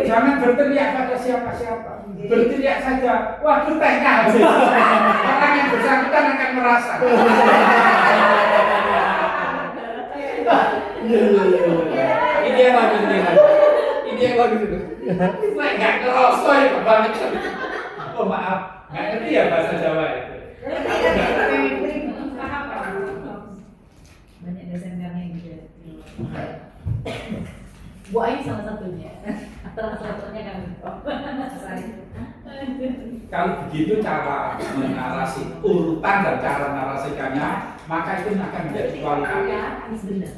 Jangan berteriak pada siapa-siapa. Berteriak saja, waduh tehnya habis. Orang yang bersangkutan akan merasa. Ini yang bagus ini. Ini yang bagus itu. Saya nggak ngerosok ya kebangetan. Oh maaf, nggak ngerti ya bahasa Jawa itu. Banyak desainnya gitu. Bu Ain salah satunya. Translatornya kan. Kalau begitu cara menarasi urutan dan cara narasikannya, maka itu akan menjadi kualitas. Benar.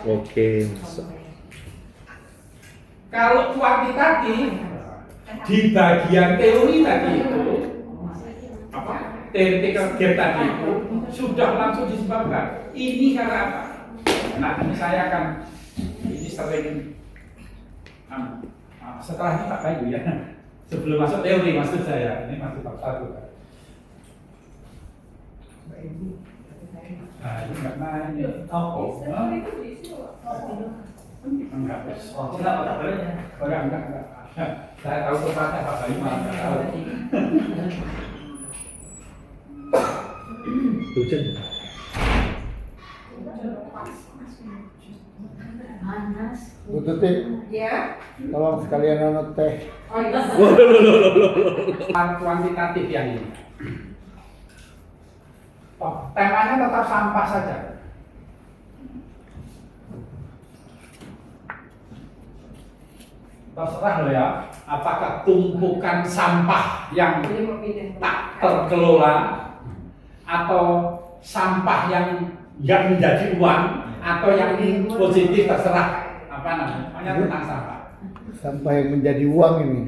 Oke. Kalau kuantitatif di bagian teori tadi itu apa? Theoretical gap tadi itu sudah langsung disebabkan. Ini karena apa? Nah, ini saya akan ini sering setelah ini Pak Bayu ya. Sebelum masuk teori maksud saya, ini masih bab 1 kan. Nah, ini enggak nanya. Oh, enggak. Saya tahu tempatnya Pak Bayu malah enggak tahu. Hujan. Panas. Bu Tuti, ya. tolong sekalian nonton teh. Oh iya. Kuantitatif yang ini. Oh, temanya tetap sampah saja. terserah loh ya, apakah tumpukan sampah yang Jadi mau pindah. tak terkelola atau sampah yang nggak menjadi uang atau yang positif, terserah apa namanya, pokoknya tentang sampah. Sampah yang menjadi uang ini.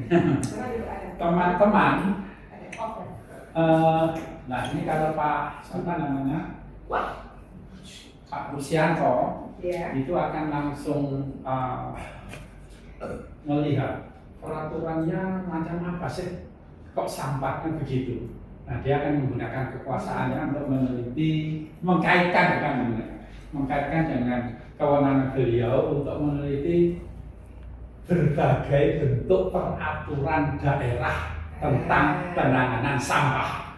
Teman-teman, Oke. nah ini kalau Pak siapa namanya, Pak Rusyanto Ya. itu akan langsung melihat peraturannya macam apa sih, kok sampahnya begitu. Nah, dia akan menggunakan kekuasaannya untuk meneliti, mengkaitkan dengan kewenangan beliau untuk meneliti berbagai bentuk peraturan daerah tentang penanganan sampah.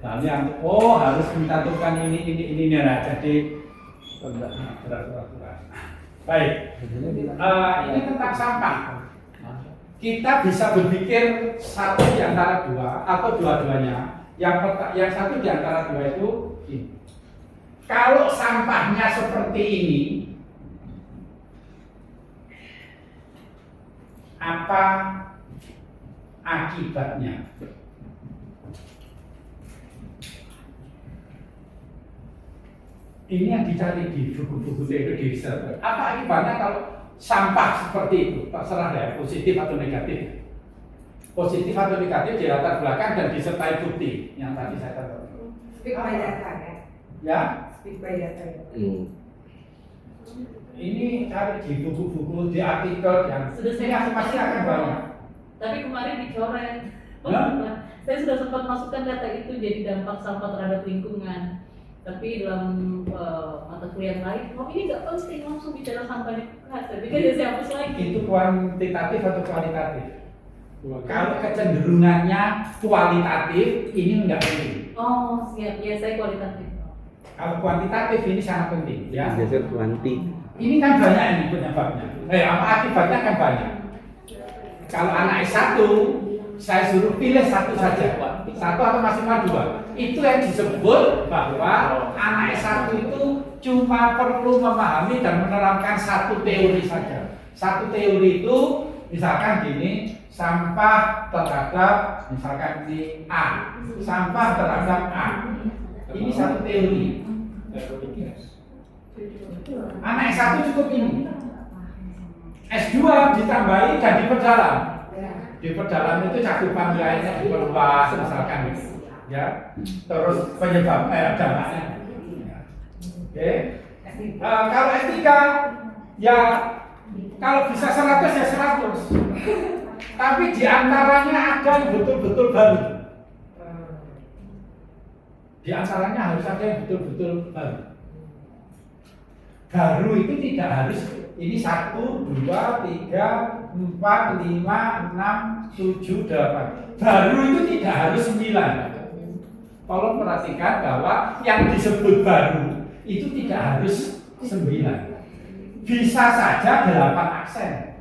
Nah, yang harus mencantumkan ini. Nah, jadi peraturan. Baik, ini tentang sampah. Kita bisa berpikir satu di antara dua atau dua-duanya. Yang satu di antara dua itu ini. Kalau sampahnya seperti ini, apa akibatnya? Ini yang dicari di buku-buku di research. Apa akibatnya kalau sampah seperti itu? Terserah ya, positif atau negatif. Positif atau negatif di latar belakang dan disertai bukti yang tadi saya katakan. Speak by data ya. Ya, Speak by data ya. ini cari di buku-buku, di artikel yang Sudah saya ini pasti akan banyak. Tapi kemarin dicoret. Hah? Saya sudah sempat masukkan data itu jadi dampak sampah terhadap lingkungan. Tapi dalam mata kuliah lain, ini nggak penting, langsung bicara sampah di kelas. Tapi kan saya hapus lagi. Itu kuantitatif atau kualitatif? Kalau kecenderungannya kualitatif, ini enggak penting. Oh, siap. Ya, saya kualitatif. Kalau kuantitatif ini sangat penting, ya. Geser kuanti. Ini kan banyak ini penyebabnya. Apa akibatnya kan banyak. Kalau anak S1, saya suruh pilih satu saja, satu atau maksimal dua. Itu yang disebut bahwa anak S1 itu cuma perlu memahami dan menerapkan satu teori saja. Satu teori itu misalkan gini, sampah terhadap misalkan ini A, sampah terhadap A. Ini satu teori. Anak S1 cukup ini. S2 ditambahi dan diperdalam. Di perjalanan itu cakupan wilayahnya diperluas misalkan gitu, ya. Terus penyebab dampaknya. Oke. Kalau S3 ya kalau bisa 100 ya 100. Tapi di antaranya ada yang betul-betul baru. Di antaranya harus ada yang betul-betul baru. Baru itu tidak harus ini 1, 2, 3, 4, 5, 6, 7, 8. Baru itu tidak harus 9. Tolong perhatikan bahwa yang disebut baru itu tidak harus 9. Bisa saja 8 aksen.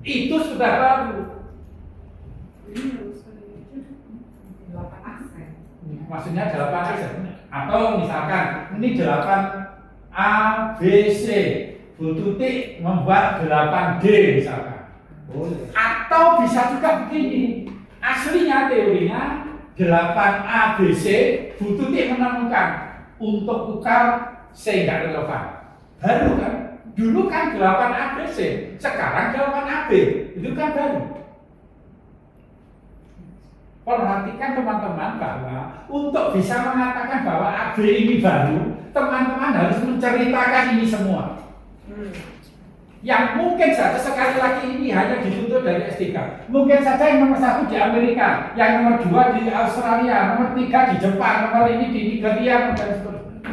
Itu sudah baru. Maksudnya 8 aksen. Atau misalkan ini 8 A, B, C, Bu Tutik membuat 8D misalkan. Atau bisa juga begini, aslinya teorinya 8A, B, C, Bu Tutik menemukan untuk ukar C nggak relevan. Baru kan? Dulu kan 8A, B, C, sekarang 8A, B, itu kan baru. Perhatikan teman-teman bahwa untuk bisa mengatakan bahwa AB ini baru, teman-teman harus menceritakan ini semua. Yang mungkin saja sekali lagi ini hanya dituntut dari S3. Mungkin saja yang nomor 1 di Amerika, yang nomor 2 di Australia, nomor 3 di Jepang, nomor ini di Nigeria, dan seterusnya.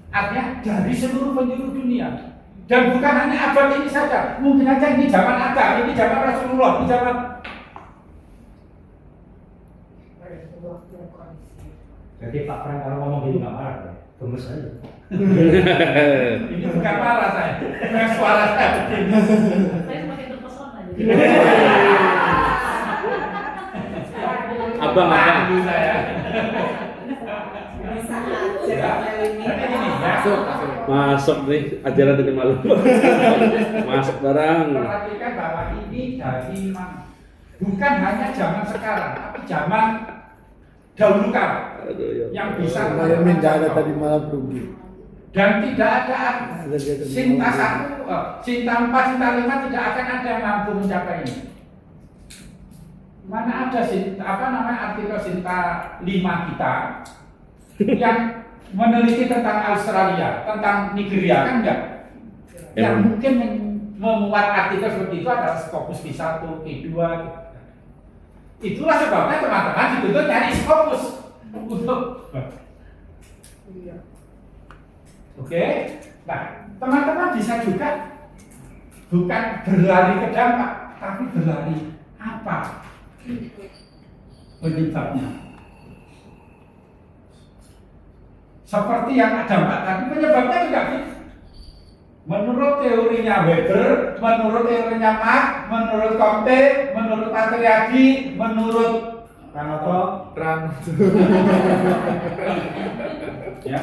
Artinya dari seluruh penjuru dunia. Dan bukan hanya abad ini saja, mungkin saja ini zaman Adam, ini zaman Rasulullah, ini zaman Jadi Pak Pran kalau ngomong gitu nggak marah, ya? Gemes aja. ini bukan marah saya, yang suara saya begini. Saya semakin terpesona jadi. Abang. Dulu saya. Bisa aja. Jadi ini, ya. Masuk nih ajaran dari malu. Masuk barang. Perhatikan bahwa ini dari bukan hanya zaman sekarang, tapi zaman dahulu kala Aduh, ya. yang bisa Saya minta ada tadi malam rugi. dan tidak ada Ada dia tadi cinta malam satu, cinta 4, cinta 5 tidak akan ada yang mampu mencapai ini. Mana ada artikel cinta 5 kita yang meneliti tentang Australia, tentang Nigeria kan enggak? Yang Emang. mungkin memuat artikel seperti itu adalah Scopus Q1, Q2. Itulah sebabnya teman-teman dituntut nyari Scopus untuk Oke, nah teman-teman bisa juga bukan berlari ke dampak, tapi berlari apa penyebabnya. Seperti yang dampak tadi, penyebabnya juga gitu. Menurut teorinya Weber, menurut teorinya Marx, menurut Comte, menurut Patriarki, menurut Kanoto, ya.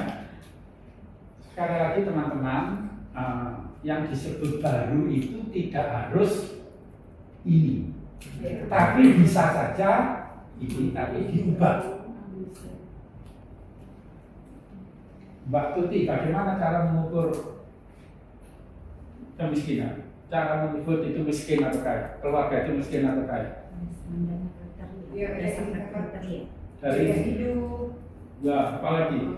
Sekali lagi teman-teman, yang disebut baru itu tidak harus ini, tapi bisa saja ini tadi diubah. Mbak Tuti, bagaimana cara mengukur kemiskinan? Cara mengukur itu miskin atau kaya? Keluarga itu miskin atau kaya? Ya, Dari hidup, ya, apalagi?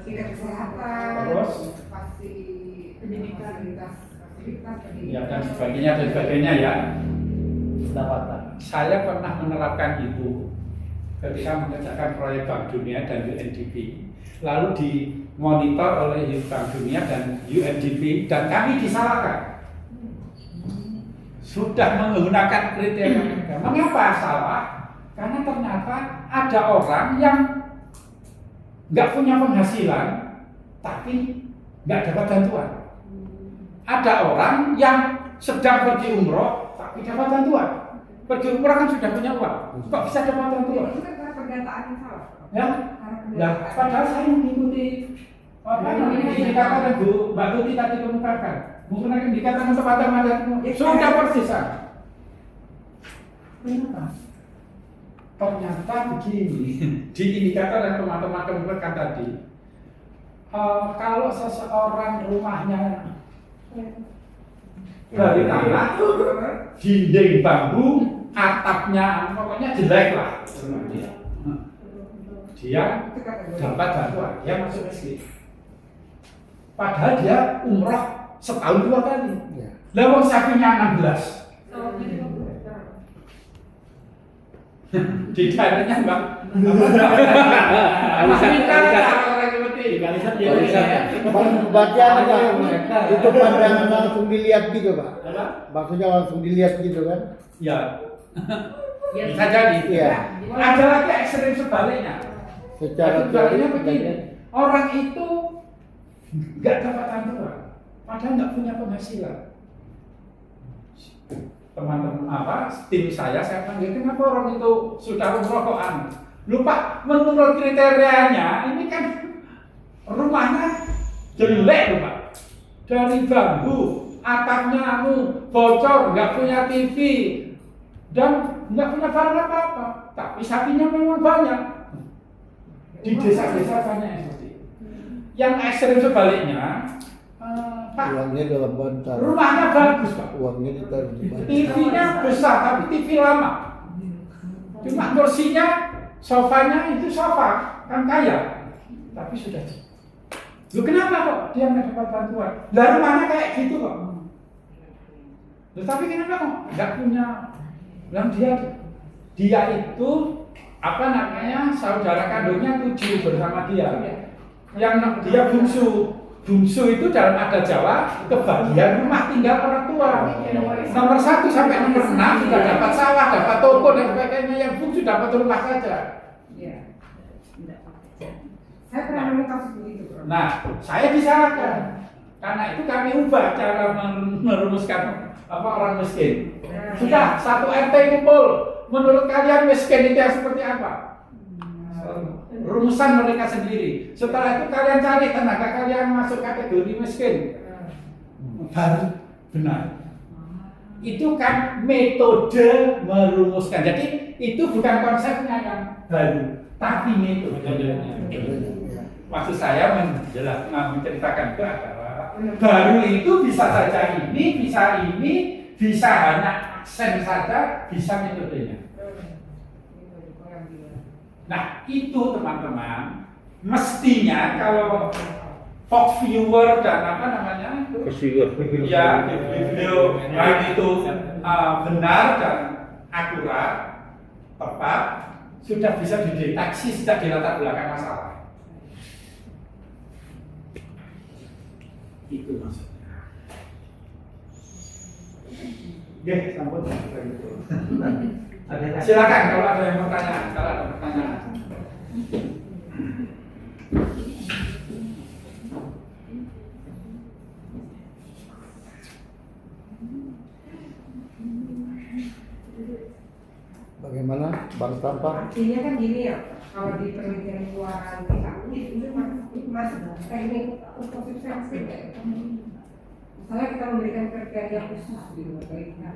tingkat kesehatan, Terus? pasti fasilitas Ya, dan sebagainya ya. pendapatan. Saya pernah menerapkan itu ketika mengerjakan proyek Bank Dunia dan UNDP, lalu dimonitor oleh Bank Dunia dan UNDP, dan kami disalahkan. Sudah menggunakan kriteria. Mengapa salah? Karena ternyata ada orang yang nggak punya penghasilan, tapi nggak dapat bantuan. Ada orang yang sedang pergi umroh, tapi dapat bantuan. Pergi umroh kan sudah punya uang, kok bisa dapat bantuan? itu kan karena pernyataan yang salah. Ya, Karena nah, pernyataan. padahal saya mengikuti apa namanya indikator yang Mbak Tuti tadi kemukakan, menggunakan indikator teman-teman sudah persisan. Kenapa? Ternyata begini, di indikator yang teman-teman kemukakan tadi, kalau seseorang rumahnya dari tanah, dinding bambu, atapnya pokoknya jelek lah, dia dapat bantuan, dia masuk miskin. Padahal dia umroh setahun 2 kali. Ya. Lewat sapinya 16. Di daerahnya Mbak. Baca itu pandangan langsung dilihat gitu Pak. Maksudnya langsung dilihat gitu kan? Ya, bisa jadi. Iya. Ada lagi ekstrem sebaliknya. Secara Sebaliknya teori begini, orang itu nggak dapat bantuan, padahal nggak punya penghasilan. Teman-teman tim saya panggil, kenapa orang itu sudah umroh lupa menurut kriterianya, ini kan rumahnya jelek loh Pak, dari bambu, atapnya bocor, nggak punya TV, dan nggak punya barang apa-apa, tapi sapinya memang banyak. Di desa-desa banyak yang seperti itu. Yang ekstrem sebaliknya, Pak, uangnya dalam bantal. rumahnya bagus Pak, Uangnya ditaruh di bantal. TV-nya besar tapi TV lama, cuma kursinya, sofanya itu sofa kan kaya, tapi sudah. Lu kenapa kok dia nggak dapat bantuan? Lah rumahnya kayak gitu kok. Loh, tapi kenapa kok nggak punya? Bilang dia itu apa namanya, saudara kandungnya 7 bersama dia. Yang dia bungsu. Bungsu itu dalam adat Jawa kebagian rumah tinggal orang tua. Nomor 1 sampai nomor 6 sudah dapat sawah, dapat toko dan sebagainya. Yang bungsu dapat rumah saja. Iya. Saya pernah nemu kasus begitu, Bro. Nah, saya disalahkan. Karena itu kami ubah cara merumuskan apa orang miskin. Sudah 1 RT kumpul. Menurut kalian miskin itu yang seperti apa? rumusan mereka sendiri. Setelah itu kalian cari tenaga kalian masuk kategori miskin, baru benar. Itu kan metode merumuskan. Jadi itu bukan konsepnya yang baru, tapi metodenya. Maksud saya menceritakan itu adalah baru itu bisa saja ini, bisa hanya aksen saja, bisa metodenya. Nah itu teman-teman, mestinya kalau Fox viewer dan apa namanya itu, ya video baik itu benar dan akurat, tepat, sudah bisa dideteksi sejak di latar belakang masalah. Itu maksudnya. Oke, sambut. Silakan kalau ada yang mau tanya, kalau ada pertanyaan. Bagaimana Bang Tampak? Artinya kan gini ya, kalau di penelitian keuangan kita itu masuk teknik purposive sampling ya. Misalnya kita memberikan kriteria khusus gitu, baiknya.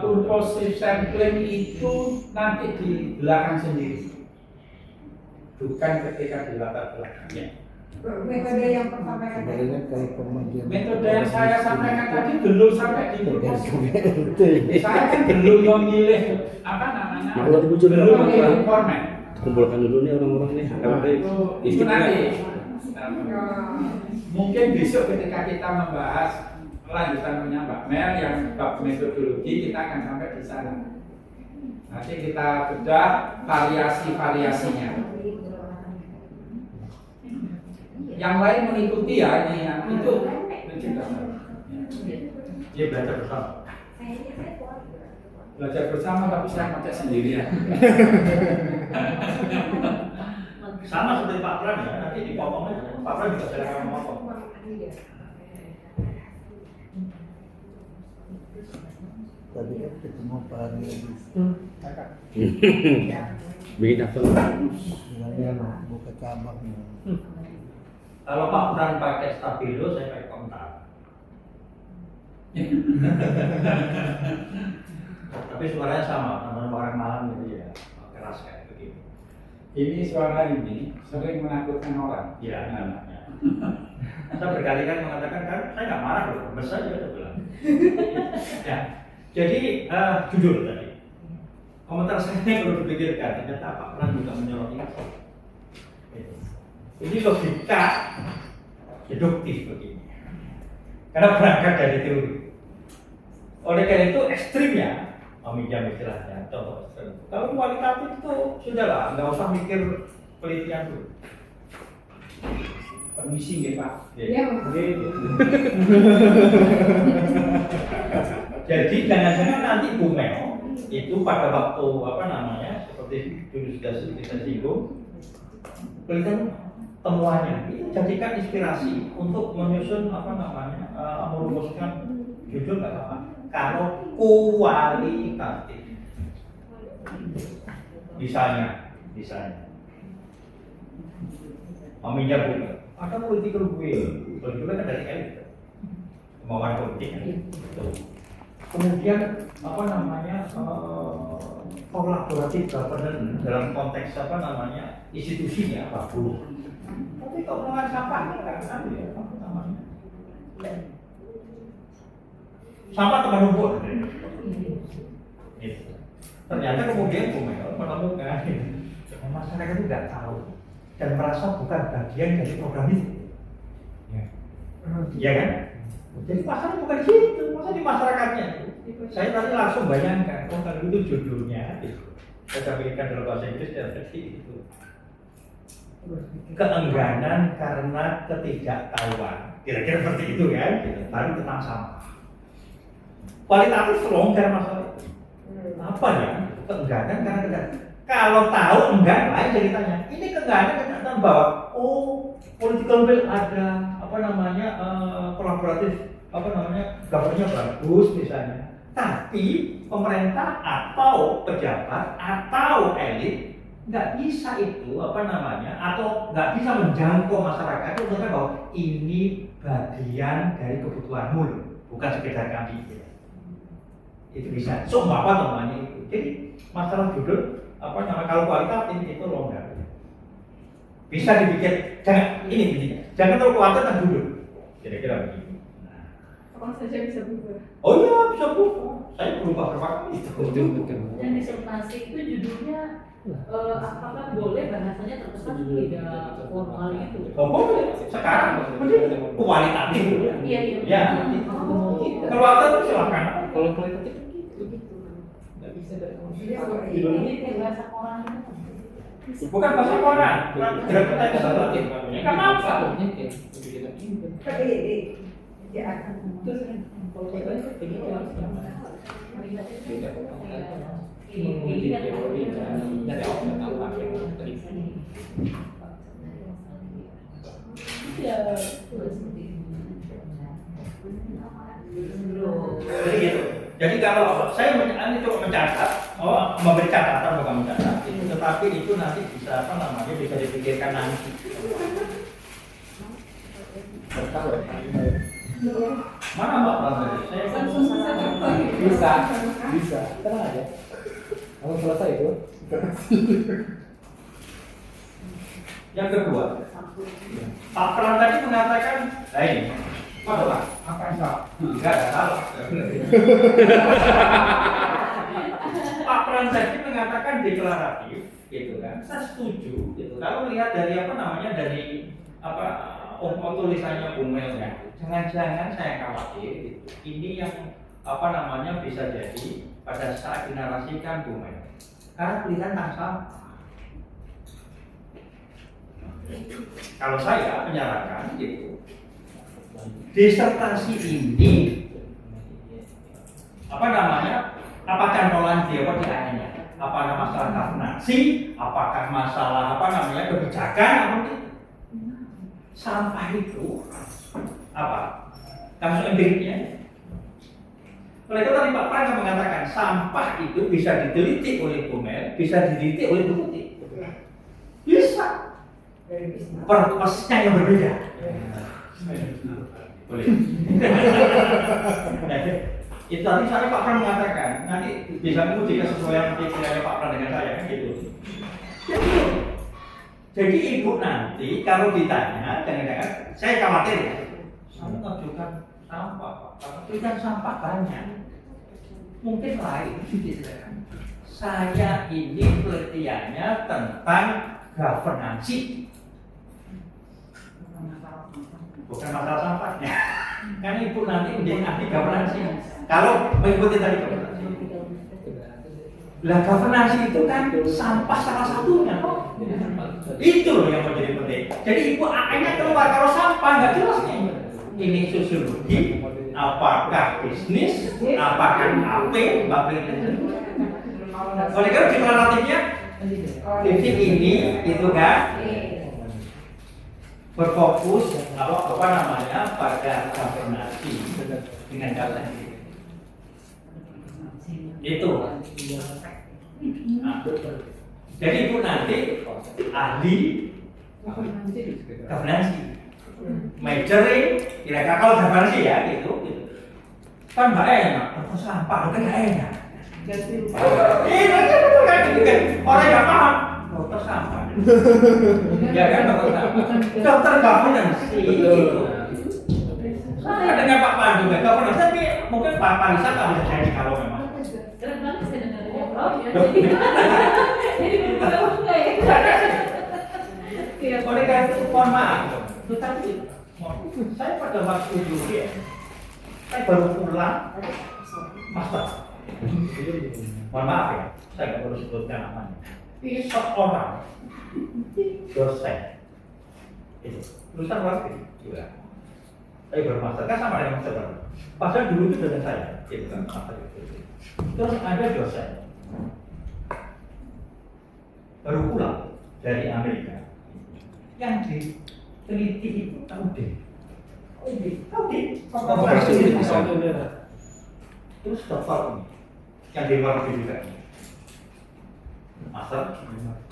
Purposive sampling itu nanti di belakang sendiri, bukan ketika di latar belakangnya. Metode yang disampaikan tadi. Sebenarnya kayak pembagian. Metode yang saya sampaikan tadi belum sampai di purposive. Saya kan belum memilih apa namanya, Kalau dibujuk dulu, belum memilih format. kumpulkan dulu nih orang-orang nih. Itu nanti. Mungkin besok ketika kita membahas lanjutannya Mbak Mel yang bab metodologi, kita akan sampai di sana. Nanti kita bedah variasi-variasinya. Yang lain mengikuti ya ini yang itu Dia belajar bersama. belajar bersama tapi saya pakai sendirian. Sama seperti Pak Pran ya, nanti dipotong aja. Pak Pran juga silakan memotong. Tadi kan ketemu Pak Ari lagi. Bikin akun. Bilangnya no, buka cabang. Kalau Pak Pran pakai stabilo, saya pakai kontak. Tapi suaranya sama, namanya orang malam jadi ya keras kayak begitu. Ini suara ini sering menakutkan orang. Ya, namanya. Saya berkali-kali mengatakan kan saya nggak marah loh, besar aja saya bilang. Ya, jadi jujur tadi. Komentar saya perlu dipikirkan, ternyata Pak Pran juga menyoroti itu. Ini logika deduktif begini. Karena berangkat dari teori. Oleh karena itu ekstrimnya, meminjam istilahnya, contoh ekstrim. Kalau kualitatif itu sudahlah, nggak usah mikir penelitian dulu. Permisi nggih Pak. Iya, Jadi jangan-jangan nanti Bu Mel itu pada waktu apa namanya seperti dulu sudah kita singgung, penelitian temuannya itu jadikan inspirasi untuk menyusun apa namanya merumuskan judul nggak apa-apa. Kalau kualitatif, misalnya meminjam buku, ada political will, political kan dari elit, kemauan politik kan. Kemudian apa namanya kolaboratif governance dalam konteks apa namanya institusinya bagus. Tapi kalau pengelolaan sampah kan ada ya apa namanya sampah teman numpuk. Ternyata kemudian Bu Mel menemukan masyarakat itu nggak tahu dan merasa bukan bagian dari program itu. Iya kan? Jadi masalahnya bukan di situ, masalah di masyarakatnya. Saya tadi langsung bayangkan, oh kalau itu judulnya, saya pikirkan dalam bahasa Inggris dan seperti itu. Keengganan karena ketidaktahuan, kira-kira seperti itu kan? Baru tentang sampah. Kualitatif longgar masalah itu. Apa ya? Keengganan karena ketidaktahuan. Kalau tahu enggak, lain ceritanya. Ini keengganan karena bahwa political will ada, apa namanya kolaboratif, apa namanya governnya bagus misalnya. Tapi pemerintah atau pejabat atau elit nggak bisa itu apa namanya atau nggak bisa menjangkau masyarakat itu menunjukkan bahwa ini bagian dari kebutuhanmu loh, bukan sekedar kami itu bisa semua apa namanya itu. Jadi masalah judul apa namanya kalau kualitatif itu longgar bisa dibikin jangan jangan terlalu kuatir dan judul kira-kira begitu. Apa saja bisa berubah. Oh iya bisa berubah, saya berubah berapa kali itu. Dan disertasi itu judulnya apakah boleh bahasanya terkesan tidak formal itu? Oh boleh, sekarang menjadi kualitatif. Iya. Ya, keluarga itu silakan. Kalau kualitatif Ini kayak bahasa koran itu. Bukan bahasa koran, gerakan kita seperti ini kan apa? Ya. Jadi gitu. Jadi kalau saya coba mencatat, memberi catatan bukan mencatat, tetapi itu nanti bisa apa namanya bisa dipikirkan nanti. Mana Mbak Pramadi? Saya Bisa, tenang aja. Kalau selesai itu, yang kedua, Pak Pram tadi mengatakan, ini, apa yang salah? Enggak ada salah. Pak Pram tadi mengatakan deklaratif, gitu kan? Saya setuju, gitu. Kalau melihat dari apa namanya dari apa tulisannya Bung Mel ya, jangan-jangan saya khawatir, gitu. Ini yang apa namanya bisa jadi pada saat dinarasikan Bung Mel, karena pilihan tak sampah. Kalau saya menyarankan gitu, disertasi ini apa namanya? Apa cantolan dia apa tidaknya? Apakah masalah governansi? Apakah masalah apa namanya kebijakan? Apa sampah itu apa? Kasus empiriknya. Oleh itu tadi Pak Pram mengatakan sampah itu bisa diteliti oleh Bumel, bisa diteliti oleh Bu Tuti. Bisa. Purpose-nya yang berbeda. Boleh. Itu tadi saya Pak Pram mengatakan nanti bisa menguji kesesuaian pikirannya Pak Pram dengan saya kan gitu. Jadi ibu nanti kalau ditanya jangan-jangan saya khawatir ya. Saya mengajukan sampah Pak, karena sampah banyak. Mungkin lain gitu kan. Saya ini penelitiannya tentang governansi. Bukan masalah sampahnya. Kan ibu nanti menjadi ahli governansi. Kalau mengikuti tadi governansi. Lah governansi itu kan sampah salah satunya kok. Itu loh yang menjadi penting. Jadi ibu A-nya keluar kalau sampah nggak jelas nih. Ini sosiologi, apakah bisnis, apakah AP, oleh karena deklaratifnya titik ini itu kan berfokus apa namanya pada governansi dengan data itu. Nah, jadi ibu nanti ahli governansi, majoring kira-kira kalau governansi ya gitu. Kan nggak enak, terus sampah kan nggak enak. Iya betul kan gitu kan orang nggak paham. Dokter sampah. Ya kan dokter sampah. Dokter governansi gitu. Saya dengan Pak Pan juga governansi, tapi mungkin Pak Panisa nggak bisa jadi kalau memang. Keren banget saya dengarnya. Oh ya. Jadi berbeda ya. Oleh karena itu mohon maaf, tetapi saya pada waktu dulu ya, saya baru pulang master. Mohon maaf ya, saya nggak perlu sebutkan namanya. Ini seorang dosen, itu lulusan luar negeri juga. Saya baru master kan sama dengan master baru. Padahal dulu itu dosen saya, itu kan master itu. Terus ada dosen baru pulang dari Amerika. Yang diteliti itu audit. Terus dokter ini yang di luar negeri juga. Master,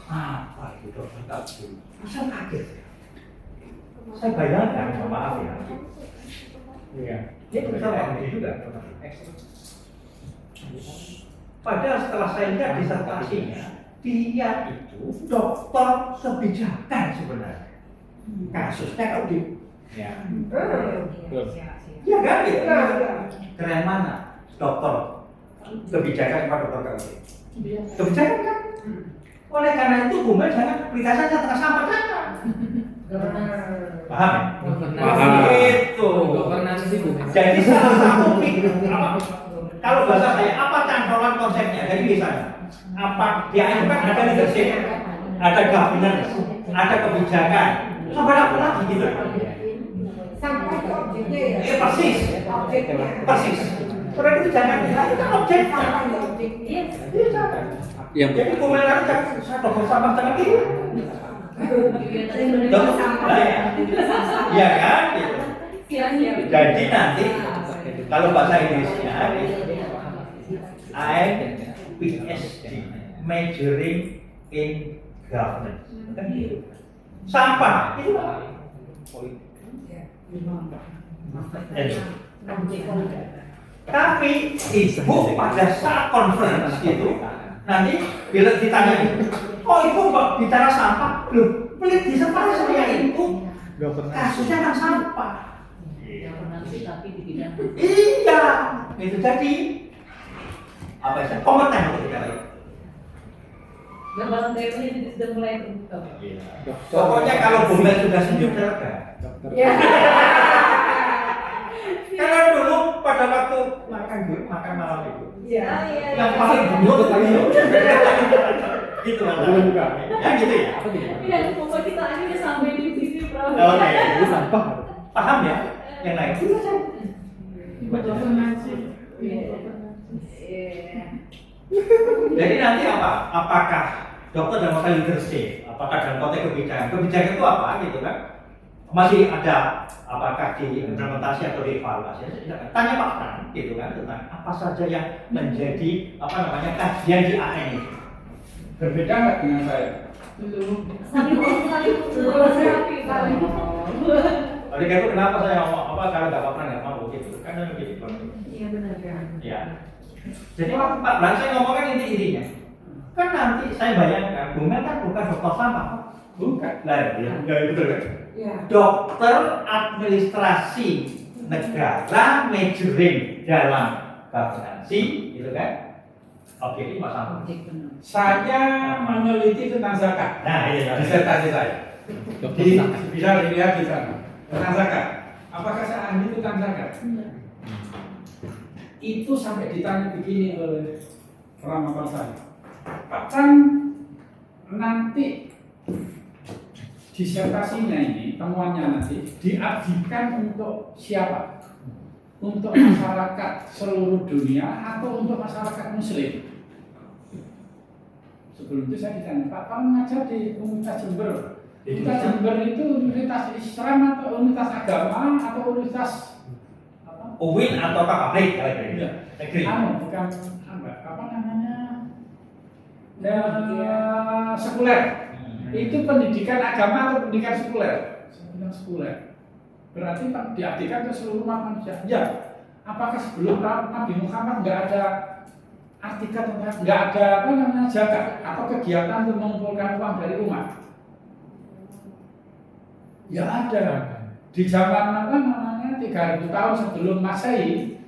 apa itu dokter kabur? Masa kaget ya? Saya bayangkan, maaf ya. Iya. Dia bisa begini juga. Padahal setelah saya lihat disertasinya, dia itu dokter kebijakan sebenarnya. Kasusnya kalau di, ya, ya kan gitu. Keren mana dokter kebijakan sama dokter KUD? Kebijakan kan? Oleh karena itu Bumel jangan perlintasan tengah sampah saja. Paham ya? Paham. Itu. Jadi salah satu kalau bahasa saya apa cantolan konsepnya? Jadi misalnya apa dia itu kan ada leadership, ada governance, ada kebijakan, sampai apa lagi gitu? Sampai ke objeknya ya. Persis, Objeknya. persis. Orang itu jangan bilang itu kan objek. Sampai ke objek. Iya. Iya, jangan. Yang Jadi komentar jangan saya dokter sampah jangan gitu. Iya kan? Gitu. Jadi nanti kalau bahasa Inggrisnya PhD, majoring in governance. Kan gitu. Sampah itu tapi ibu pada saat conference itu nanti bila ditanya, oh ibu kok bicara sampah, belum pelit disertai saya itu kasusnya kan sampah. Tapi di bidang Iya, itu jadi apa sih kompeten untuk bicara itu. gambaran teori ini sudah mulai terbuka. Pokoknya kalau Bumel sudah senyum lega. Ya. Karena dulu pada waktu makan malam itu, Iya. yang paling buruk tadi gitu lah. Ya gitu ya. Iya, pokoknya kita akhirnya sampai di sini, Bro. Oke. Ini sampah. Paham ya? Yang lain. Jadi nanti apa? Apakah dokter dalam konteks leadership? Apakah dalam konteks kebijakan? Kebijakan itu apa gitu kan? Masih ada apakah diimplementasi atau dievaluasi? Tanya Pak Tan gitu kan tentang apa saja yang menjadi apa namanya kajian di AN itu. Berbeda nggak dengan saya? Oleh karena itu kenapa saya ngomong apa kalau nggak mau gitu? Karena begitu. Iya benar kan. Ya. Jadi Pak Blan saya ngomongkan intinya. Kan nanti saya bayangkan Bumel kan bukan dokter sampah. Bukan. Lah ya, betul kan? Ya. Dokter administrasi negara majoring dalam governancy, gitu kan? Oke, ini Mas Sampah. Saya meneliti tentang zakat. Nah, iya, Disertasi saya. Bisa dilihat di sana. Tentang zakat. Apakah saya ahli tentang zakat? Itu sampai ditanya begini oleh Ramadan saya. Pak Chan, nanti disertasinya ini, temuannya nanti diabdikan untuk siapa? Untuk masyarakat seluruh dunia atau untuk masyarakat muslim? Sebelum itu saya ditanya, Pak kamu ngajar di Universitas Jember. Universitas Jember itu universitas Islam atau universitas agama atau universitas apa? UIN atau publik kali ini. Iya. Negeri. Bukan apa namanya? Sekuler. Itu pendidikan agama atau pendidikan sekuler? Pendidikan sekuler. Berarti diabdikan ke seluruh manusia. Ya. Apakah sebelum Nabi Muhammad nggak ada artikel tentang nggak ada apa namanya zakat atau kegiatan untuk mengumpulkan uang dari umat? Ya ada. Di zaman apa namanya 3000 tahun sebelum Masehi,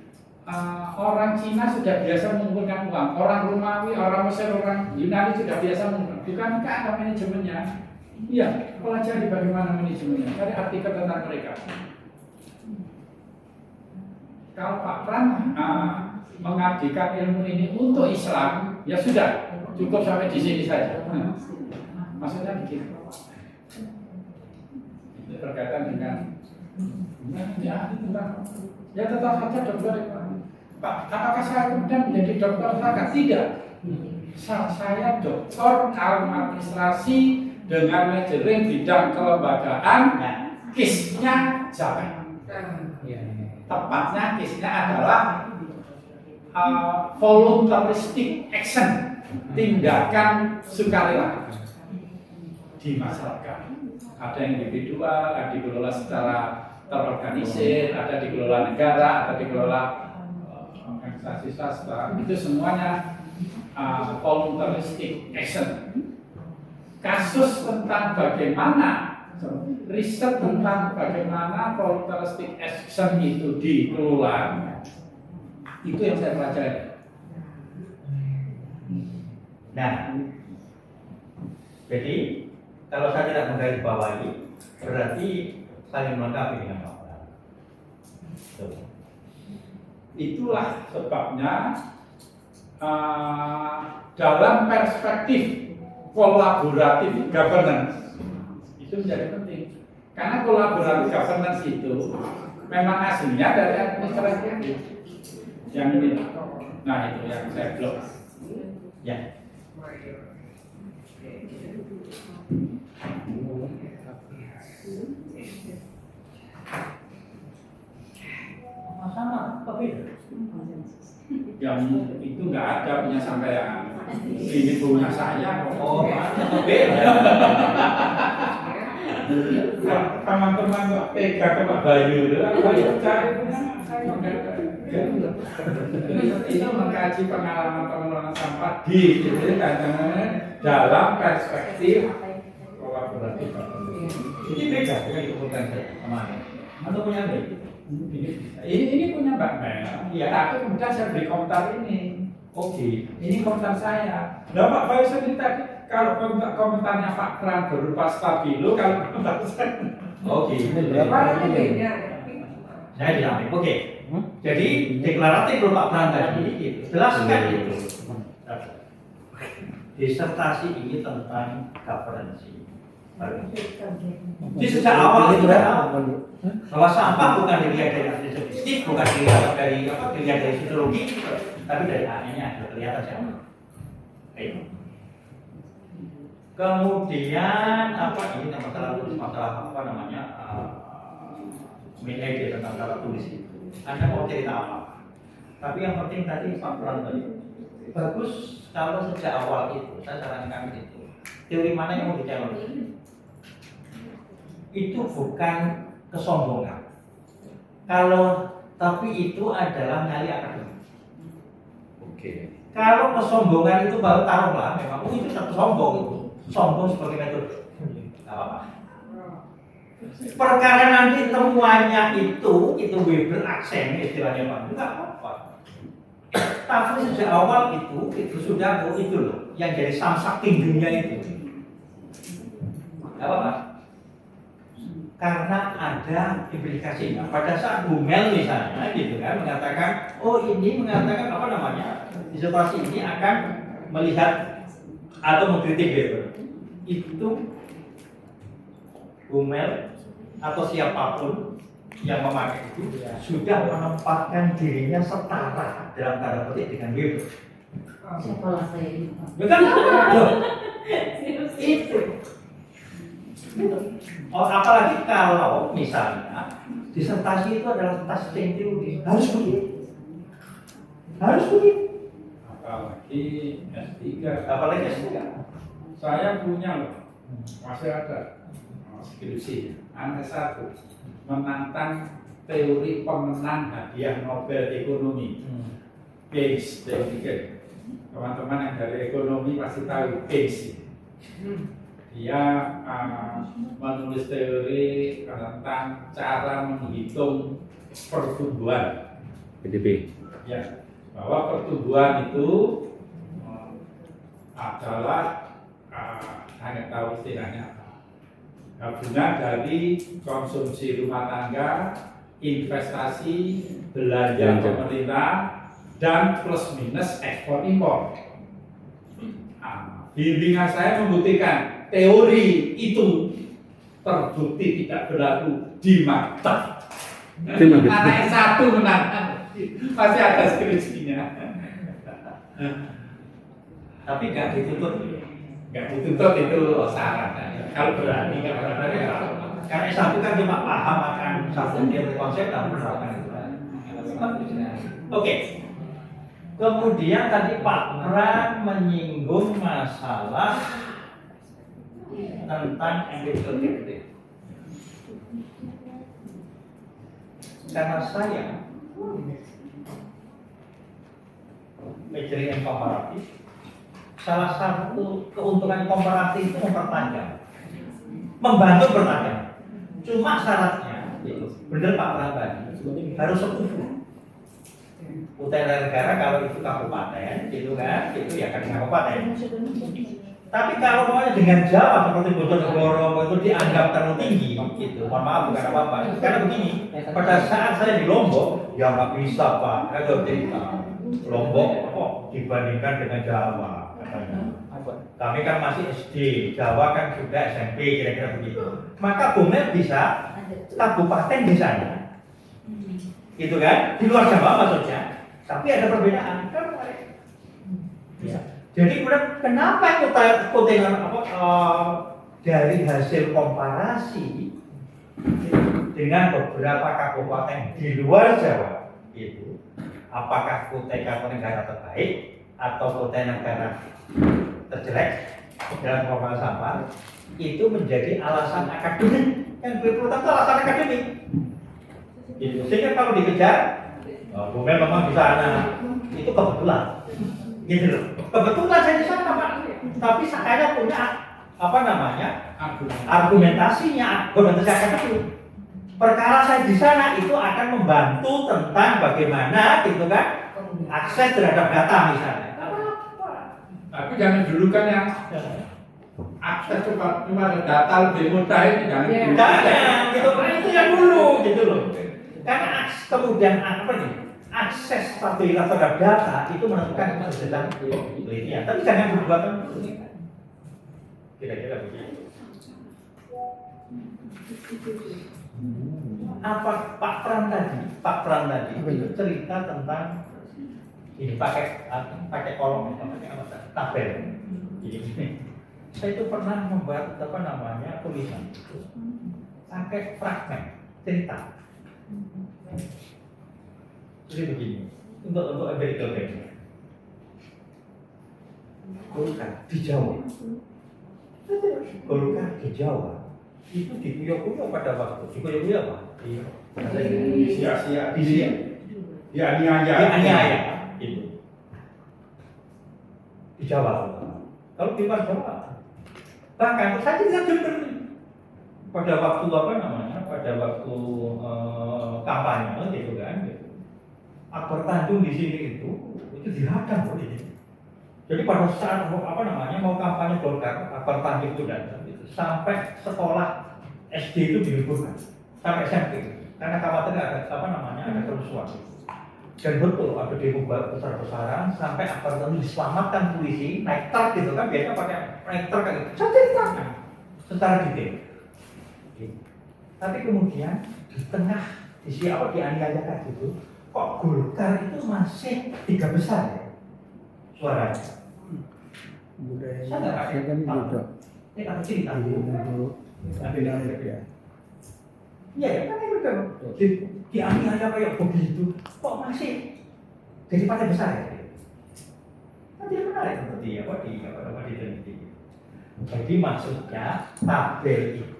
orang Cina sudah biasa mengumpulkan uang. Orang Romawi, orang Mesir, orang Yunani sudah biasa mengumpulkan. Bukankah ada manajemennya? Iya, pelajari bagaimana manajemennya. Cari artikel tentang mereka. Kalau Pak Pran mengabdikan ilmu ini untuk Islam, ya sudah, cukup sampai di sini saja. Maksudnya begitu. Itu berkaitan dengan ya tetap saja dokter. Pak, apakah saya kemudian menjadi dokter zakat? Tidak. Saya dokter ilmu administrasi dengan majoring bidang kelembagaan, kisnya zakat. Tepatnya kisnya adalah voluntaristic action. tindakan sukarela di masyarakat. Ada yang individual, ada dikelola secara terorganisir, ada dikelola negara, ada dikelola organisasi swasta. Itu semuanya voluntaristic action. Kasus tentang bagaimana riset tentang bagaimana voluntaristic action itu dikelola, itu yang saya pelajari. Nah, jadi kalau saya tidak menggarisbawahi, berarti saling melengkapi dengan Pak Pram. Itulah sebabnya dalam perspektif kolaboratif governance itu menjadi penting. Karena kolaboratif governance itu memang aslinya dari administratif. Yang ini, nah itu yang saya blok. Ya. Sama, apa beda? Yang itu nggak ada punya sampean. Ini punya saya. Oh, beda. Teman-teman kok tega ke Pak Bayu, Pak Bayu cari punya saya. Itu mengkaji pengalaman pengelolaan sampah di dalam perspektif kolaboratif. Ini beda dengan kebutuhan kemarin. Atau punya beda? Ini punya Mbak Mel. Iya, tapi kemudian saya beri komentar ini. Oke, ini komentar saya. Nah, Pak Bayu sendiri tadi kalau komentarnya Pak Pram berupa stabilo, kalau komentar saya. Oke. Warnanya beda. Saya diambil. Oke. Jadi deklaratif Pak Pram tadi itu jelaskan itu. Disertasi ini tentang governance. Jadi sejak awal itu sudah tahu bahwa sampah bukan dilihat dari aspek statistik, bukan dilihat dari sosiologi, tapi dari A-nya sudah kelihatan siapa. Kemudian apa ini masalah apa namanya ide tentang cara tulis itu. Anda mau cerita apa? Tapi yang penting tadi Pak Pram tadi bagus kalau sejak awal itu saya sarankan itu teori mana yang mau di-challenge. Itu bukan kesombongan. Tapi itu adalah nyali akademik. Oke. Kalau kesombongan itu baru taruhlah memang itu satu sombong itu. Sombong sebagai metode. Tidak apa-apa. Perkara nanti temuannya itu Weber aksen istilahnya Pak. Tidak apa-apa. Tapi sejak awal itu sudah itu loh yang jadi samsak tingginya itu. Tidak apa-apa. Karena ada implikasinya. Pada saat Bumel misalnya gitu kan mengatakan, oh ini mengatakan apa namanya disertasi ini akan melihat atau mengkritik Weber. Itu Bumel atau siapapun yang memakai itu sudah menempatkan dirinya setara dalam tanda petik dengan Weber. Siapalah saya ini, Pak. Betul? Itu. Oh, apalagi kalau misalnya disertasi itu adalah tentang sistem teori, harus begitu. Apalagi S3. Apalagi S3. Saya punya loh, masih ada skripsi anak 1 menantang teori pemenang hadiah Nobel ekonomi. Keynes, teman-teman yang dari ekonomi pasti tahu Keynes. Dia menulis teori tentang cara menghitung pertumbuhan PDB. ya, bahwa pertumbuhan itu adalah hanya tahu istilahnya apa, gabungan dari konsumsi rumah tangga, investasi, belanja pemerintah, dan plus minus ekspor impor. Bimbingan saya membuktikan teori itu terbukti tidak berlaku di mata. Anak S1 menang, masih ada skripsinya. Tapi nggak dituntut. Nggak dituntut itu syarat. Kalau berani, kalau berani Karena S1 kan cuma paham akan satu teori konsep dan menerapkan itu. Oke. Kemudian tadi Pak Pran menyinggung masalah tentang ambiguity. Karena saya majoring in komparatif, salah satu keuntungan komparatif itu membantu bertanya. Cuma syaratnya, bener Pak Pran tadi, harus sekufu. Utara negara kalau itu kabupaten, gitu kan, itu ya kan kabupaten. Tapi kalau mau dengan Jawa seperti Bojonegoro itu dianggap terlalu tinggi, gitu. Mohon maaf bukan apa-apa. Karena begini, pada saat saya di Lombok, ya nggak bisa Pak, ada cerita. Lombok kok dibandingkan dengan Jawa, katanya. Kami kan masih SD, Jawa kan sudah SMP, kira-kira begitu. Maka Bumel bisa kabupaten di sana, gitu kan? Di luar Jawa maksudnya. Tapi ada perbedaan, kan? Ya. Jadi kemudian kenapa dari hasil komparasi dengan beberapa kabupaten di luar Jawa itu, apakah Kutai Kartanegara terbaik atau Kutai Negara terjelek dalam formal sampah, itu menjadi alasan akademik. Yang berputar itu alasan akademik. Gitu. Sehingga kalau dikejar, Bumel memang di sana, itu kebetulan. Gitu loh. Kebetulan saya di sana Pak. Tapi saya punya argumentasi akademik. Perkara saya di sana itu akan membantu tentang bagaimana gitu kan akses terhadap data misalnya. Tapi jangan dulu kan yang akses cuma data lebih mudah ini jangan dulu. Jangan gitu. Itu yang dulu gitu loh. Karena kemudian apa nih? Akses stabilitas terhadap data itu menentukan keberhasilan penelitian. Tapi jangan dibuatkan kira-kira begitu. Apa Pak Pran tadi itu cerita tentang ini pakai kolom pakai apa tabel. Jadi saya itu pernah membuat tulisan itu pakai fragmen cerita. Jadi begini, untuk empirical data. Golkar di Jawa. Golkar di Jawa itu dikuyok-kuyok pada waktu. Dikuyok-kuyok apa? Dianiaya. Itu. Di Jawa. Kalau di luar Jawa, bahkan saya tidak jujur pada waktu pada waktu kampanye gitu kan. Akbar Tanjung di sini itu dihadang loh ini. Jadi pada saat mau kampanye Golkar, Akbar Tanjung itu datang sampai sekolah SD itu diliburkan sampai SMP karena khawatir ada ada kerusuhan. Dan betul ada demo besar-besaran sampai Akbar Tanjung diselamatkan polisi naik truk gitu kan, biasanya pakai naik truk kayak gitu. Saya ceritanya secara detail. Tapi kemudian di tengah dianiaya kayak gitu, kok Golkar itu masih 3 besar ya suaranya? Budaya Saya nggak pakai kan gitu. Ini ada cerita Dulu ya. Iya ya, kan itu dianiaya kayak begitu, kok masih jadi partai besar ya? Kan tidak menarik seperti diteliti. Jadi maksudnya tabel itu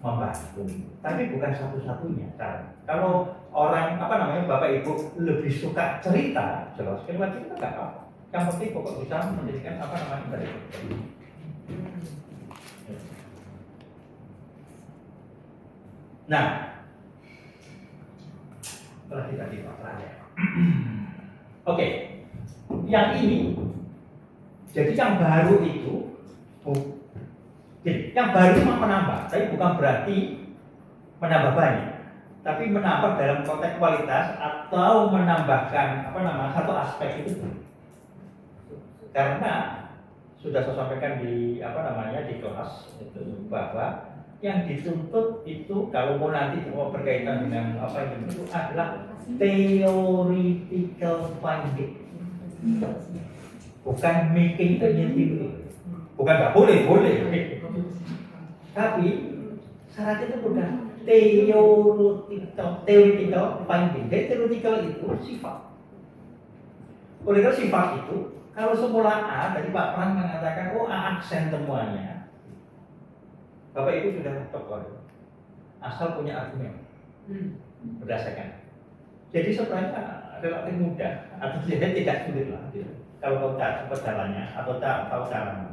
membantu, tapi bukan satu-satunya cara. Kalau orang Bapak Ibu lebih suka cerita, jelaskan lagi kita nggak apa. Yang penting pokok bisa menjadikan dari itu. Nah, setelah kita ya. Oke, yang ini, jadi yang baru itu, jadi yang baru memang menambah, tapi bukan berarti menambah banyak. Tapi menambah dalam konteks kualitas atau menambahkan satu aspek itu. Karena sudah saya sampaikan di di kelas itu bahwa yang dituntut itu kalau mau nanti mau berkaitan dengan itu adalah theoretical finding, bukan making scientific. Bukan nggak boleh, tapi syaratnya itu bukan theoretical finding. Jadi theoretical itu sifat. Oleh karena sifat itu, kalau semula A, tadi Pak Pran mengatakan, oh A aksen temuannya. Bapak Ibu sudah tepat, asal punya argumen berdasarkan. Jadi sebenarnya relatif mudah, atau tidak sulit lah. Kalau tahu cara jalannya atau tahu caranya.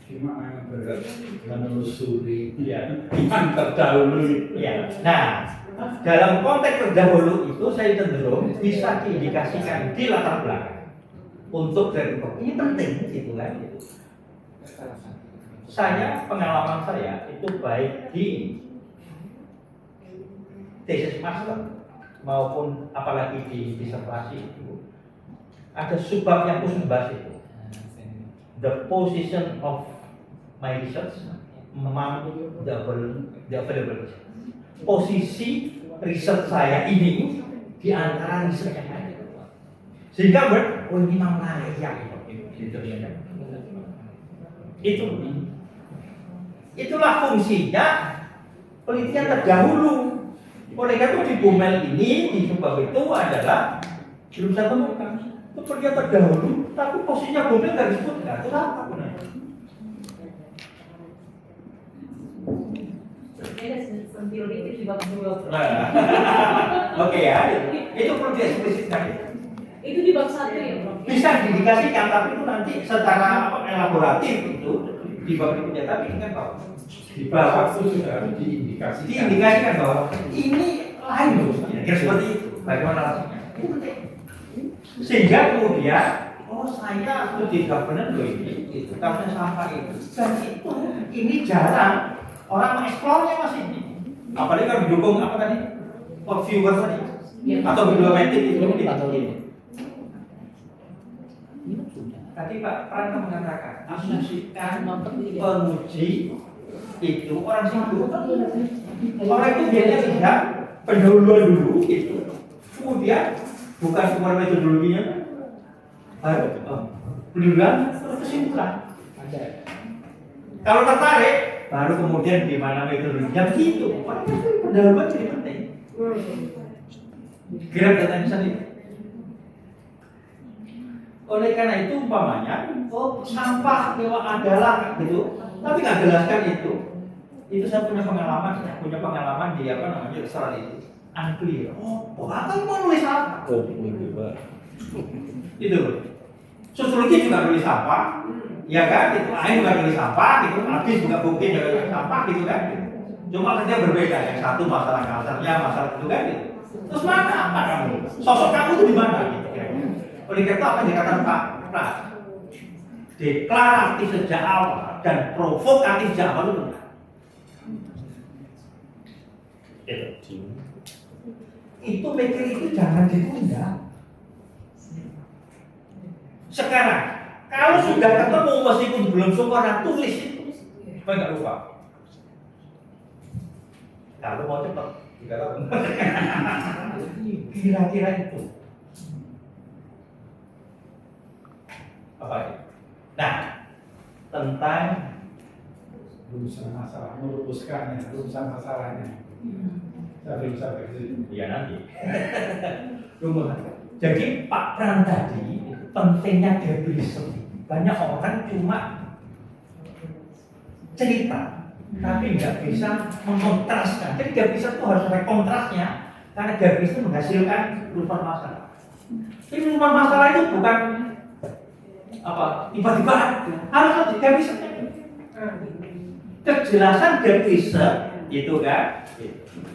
Cuma yang berat menelusuri Ya. yang terdahulu. Ya. Nah, dalam konteks terdahulu itu saya cenderung bisa diindikasikan di latar belakang untuk dari ini penting gitu kan. Gitu. Pengalaman saya itu baik di tesis master maupun apalagi di disertasi itu ada subbab yang khusus membahas itu. The position of my research among the available. Posisi riset saya ini di antara riset yang ada. Sehingga oh ini memang layak gitu. Itulah fungsinya penelitian terdahulu. Oleh karena itu di Bumel ini, di subbab itu adalah belum saya temukan. Itu penelitian terdahulu, tapi posisinya Bumel nggak disebutkan. Itu apa gunanya? Teori itu di bab 2. Oke ya, itu perlu dieksplisitkan. Itu di bab 1 ya, Prof? Bisa diindikasikan, tapi itu nanti secara elaboratif itu di bab berikutnya. Tapi ingat bahwa Di bawah itu sudah harus diindikasikan. diindikasikan bahwa ini lain loh, kira seperti itu. Bagaimana rasanya? Itu penting. Sehingga kemudian, oh saya studi governance loh ini, itu karena sampah itu. Dan itu ini jarang orang mengeksplornya masih ini. Apalagi kalau didukung apa tadi? Viewer tadi, atau bibliometrik itu ini. Tadi Pak Pran mengatakan, asumsikan penguji itu orang sibuk. Orang itu biasanya tidak pendahuluan dulu gitu. Kemudian bukan keluar metodologinya, pendahuluan terus kesimpulan. Kalau tertarik, baru kemudian di mana metodologinya begitu. Orang itu pendahuluan jadi penting. Kira data sendiri. Oleh karena itu umpamanya, oh sampah dewa adalah gitu, tapi nggak jelaskan itu. Itu saya punya pengalaman di apa namanya Australia itu unclear. Oh, apa mau nulis apa? Oh, ini Pak. Itu. Sosiologi juga nulis apa? Ya kan? Itu lain juga nulis apa? Gitu. Habis juga mungkin juga nulis apa? Gitu kan? Cuma saja berbeda. Yang satu masalah kasarnya, masalah itu kan? Gitu. Terus mana apa kamu? Sosok kamu itu di mana? Gitu. Oleh karena apa yang dikatakan Pak Pras? Deklaratif sejak awal dan provokatif sejak awal itu. Itu mikir itu jangan ditunda. Sekarang, kalau sudah ketemu meskipun belum sempurna tulis itu, supaya nggak lupa. Kalau mau cepat, kira-kira itu. Apa ya? Nah, tentang Rumusan masalah, merumuskannya, rumusan masalahnya. Saya belum sampai ke situ. ya nanti. Rumusan. Jadi Pak Pran tadi pentingnya debriefing. Banyak orang cuma cerita, tapi nggak bisa mengontraskan. Jadi debriefing itu harus ada kontrasnya, karena debriefing itu menghasilkan rumusan masalah. Jadi rumusan masalah itu bukan apa tiba-tiba harus ada debriefing. Kejelasan debriefing itu kan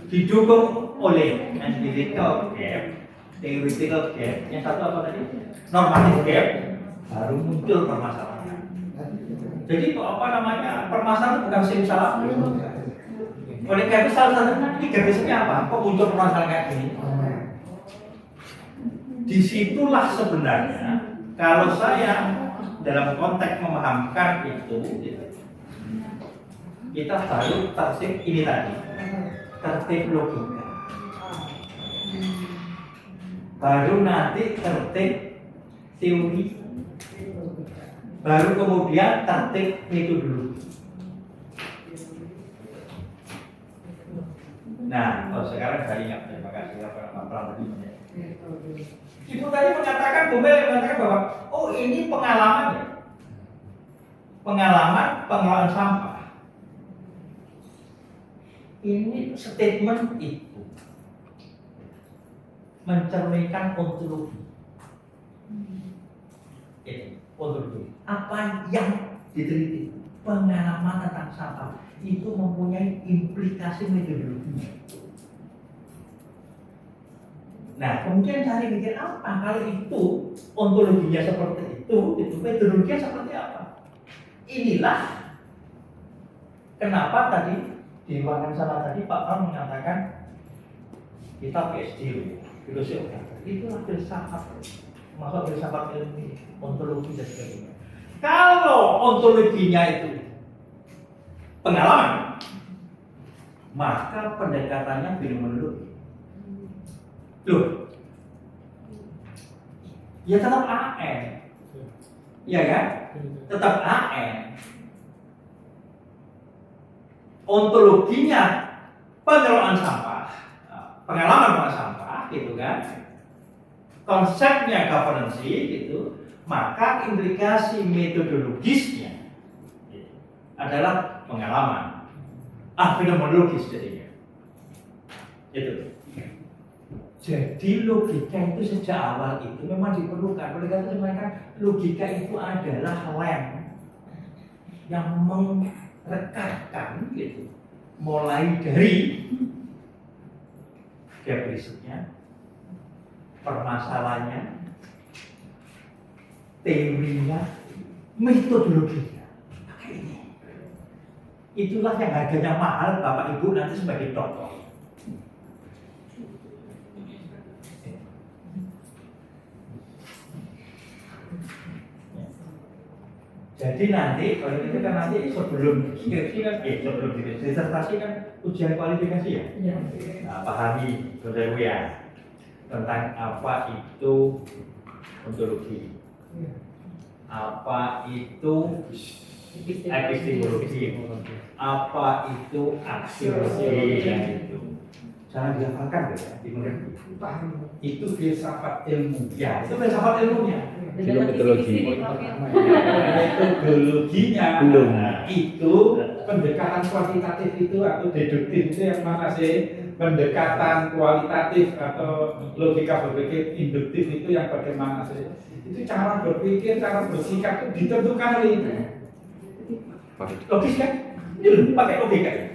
didukung oleh empirical gap, theoretical gap, yang satu apa tadi? Normative gap, baru muncul permasalahan. Jadi apa namanya permasalahan bukan simsalah. Oleh karena itu salah satu ini gapnya apa? Kok muncul permasalahan kayak gini? Disitulah sebenarnya kalau saya dalam konteks memahamkan itu, kita baru tertib ini tadi, tertib logika. Baru nanti tertib teori. Baru kemudian tertib metodologi. Nah, kalau sekarang saya ingat, terima kasih Pak tadi. Ibu tadi mengatakan, Bu Mel mengatakan bahwa oh ini pengalaman ya, pengalaman pengelolaan sampah. Ini statement itu mencerminkan ontologi. Ontologi. Apa yang diteliti? Pengalaman tentang sampah itu mempunyai implikasi metodologinya. Nah, kemudian cari pikir apa kalau itu ontologinya seperti itu metodologinya seperti apa? Inilah kenapa tadi di ruangan sana tadi Pak Pram mengatakan kita PhD, filosofi, itulah filsafat, masuk filsafat ilmu, ontologi dan sebagainya. Kalau ontologinya itu pengalaman, maka pendekatannya fenomenologi. Loh, ya tetap AN, ya kan? Tetap AN. Ontologinya pengelolaan sampah, pengalaman pengelolaan sampah, gitu kan? Konsepnya governance, gitu. Maka implikasi metodologisnya adalah pengalaman, fenomenologis jadinya. Itu. Jadi logika itu sejak awal itu memang diperlukan. Oleh karena itu mereka logika itu adalah lem yang merekatkan gitu, mulai dari gap risetnya, permasalahannya, teorinya, metodologinya. Itulah yang harganya mahal Bapak Ibu nanti sebagai dokter. Jadi nanti kalau itu kan nanti sebelum skripsi kan, sebelum disertasi kan ujian kualifikasi ya. Nah, pahami Saudara ya tentang apa itu ontologi, apa itu epistemologi, apa itu aksiologi, yang itu. Jangan dihafalkan ya, dimengerti. Itu filsafat ilmu. Ya, itu filsafat ilmunya. Metodologi. Metodologinya Belum. itu pendekatan kuantitatif itu atau deduktif itu yang mana sih? Pendekatan kualitatif atau logika berpikir induktif itu yang bagaimana sih? Itu cara berpikir, cara bersikap itu ditentukan oleh itu. Logis kan? Ini pakai logika.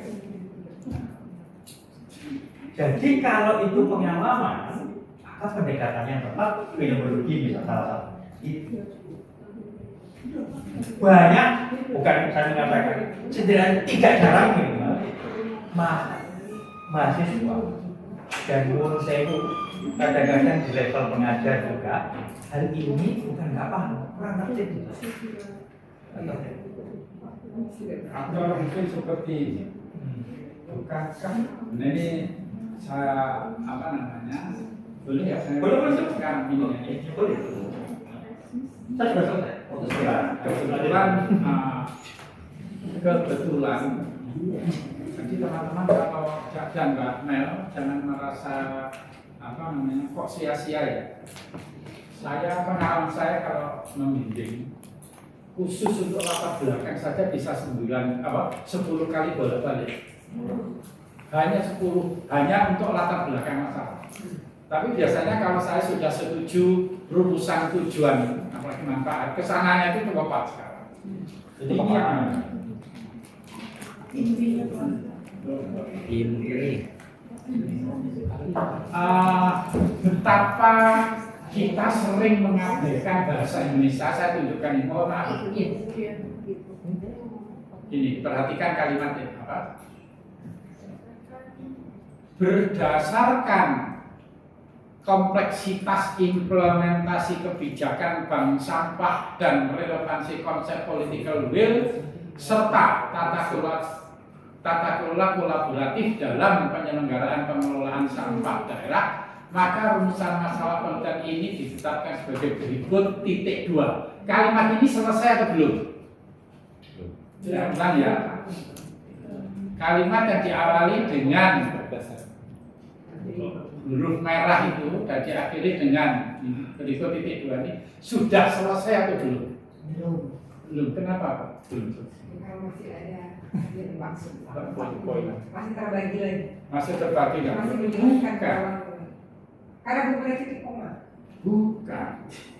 Jadi kalau itu pengalaman, maka pendekatannya yang tepat fenomenologi bisa salah satu. Banyak, bukan saya mengatakan setidaknya 3 jarang minimal mahasiswa dan pun saya kadang-kadang di level pengajar juga hari ini bukan nggak paham, kurang ngerti juga. Atau mungkin seperti ini. Bukankah ini saya apa namanya? Boleh ya saya Boleh. sekarang ini ya. Boleh. Saya sudah selesai. Kebetulan jadi teman-teman kalau Mbak Mel jangan merasa apa namanya kok sia-sia ya. Saya pengalaman saya kalau membimbing khusus untuk latar belakang saja bisa 10 kali bolak-balik. Hanya 10, hanya untuk latar belakang masalah. Tapi biasanya kalau saya sudah setuju rumusan tujuan, apalagi manfaat, kesananya itu tepat sekarang. Jadi ini betapa kita sering mengabaikan bahasa Indonesia. Saya tunjukkan ini, mohon maaf. Ini perhatikan kalimatnya apa? Berdasarkan kompleksitas implementasi kebijakan bank sampah dan relevansi konsep political will serta tata kelola kolaboratif dalam penyelenggaraan pengelolaan sampah daerah, maka rumusan masalah konten ini ditetapkan sebagai berikut titik 2. Kalimat ini selesai atau belum? Ulang ya. Kalimat yang diawali dengan huruf merah itu dan diakhiri dengan berikut titik 2 ini sudah selesai atau belum? Belum. Kenapa Pak? Belum selesai. Kalau masih ada maksud, Poin. masih terbagi lagi, Masih terbagi nggak? masih menjelaskan ke Bukan. awal. Karena belum ada titik koma. Bukan.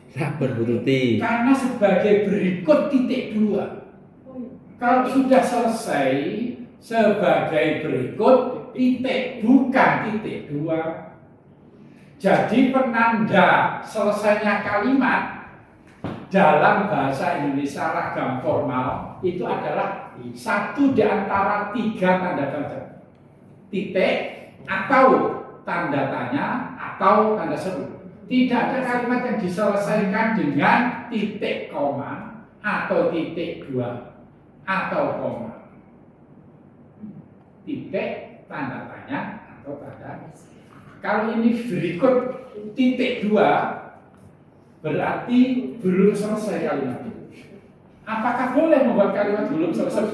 Sabar Bu Tuti. Karena sebagai berikut titik 2. Kalau sudah selesai sebagai berikut titik, bukan titik 2. Jadi penanda selesainya kalimat dalam bahasa Indonesia ragam formal itu adalah satu di antara 3 tanda baca. Titik atau tanda tanya atau tanda seru. Tidak ada kalimat yang diselesaikan dengan titik koma atau titik 2 atau koma. Titik, tanda tanya atau tanda. Kalau ini berikut titik 2 berarti belum selesai kalimat itu. Apakah boleh membuat kalimat belum selesai?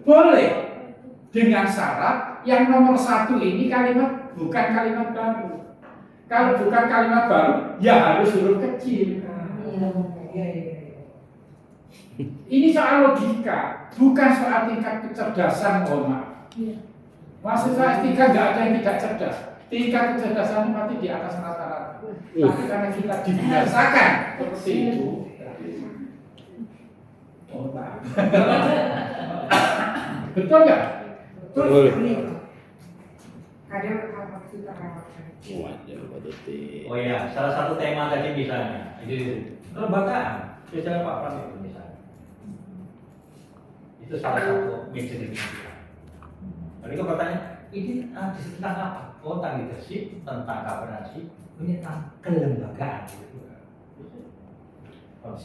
Boleh. Dengan syarat yang nomor 1 ini kalimat bukan kalimat baru. Kalau bukan kalimat baru, ya harus huruf kecil. Ini soal logika, bukan soal tingkat kecerdasan, mohon maaf. Mahasiswa S3 nggak ada yang tidak cerdas. Tingkat kecerdasan pasti di atas rata-rata. Tapi karena kita dibiasakan seperti itu, oh, maaf. Betul nggak? Betul. Kadang apa kita rawakan. Wajar Bu Tuti. Oh iya, salah satu tema tadi misalnya itu kelembagaan, misalnya Pak Pram itu misalnya, itu salah satu major definisi. Lalu itu pertanyaan, ini tentang apa? Oh, tentang leadership, tentang governance, ini tentang kelembagaan.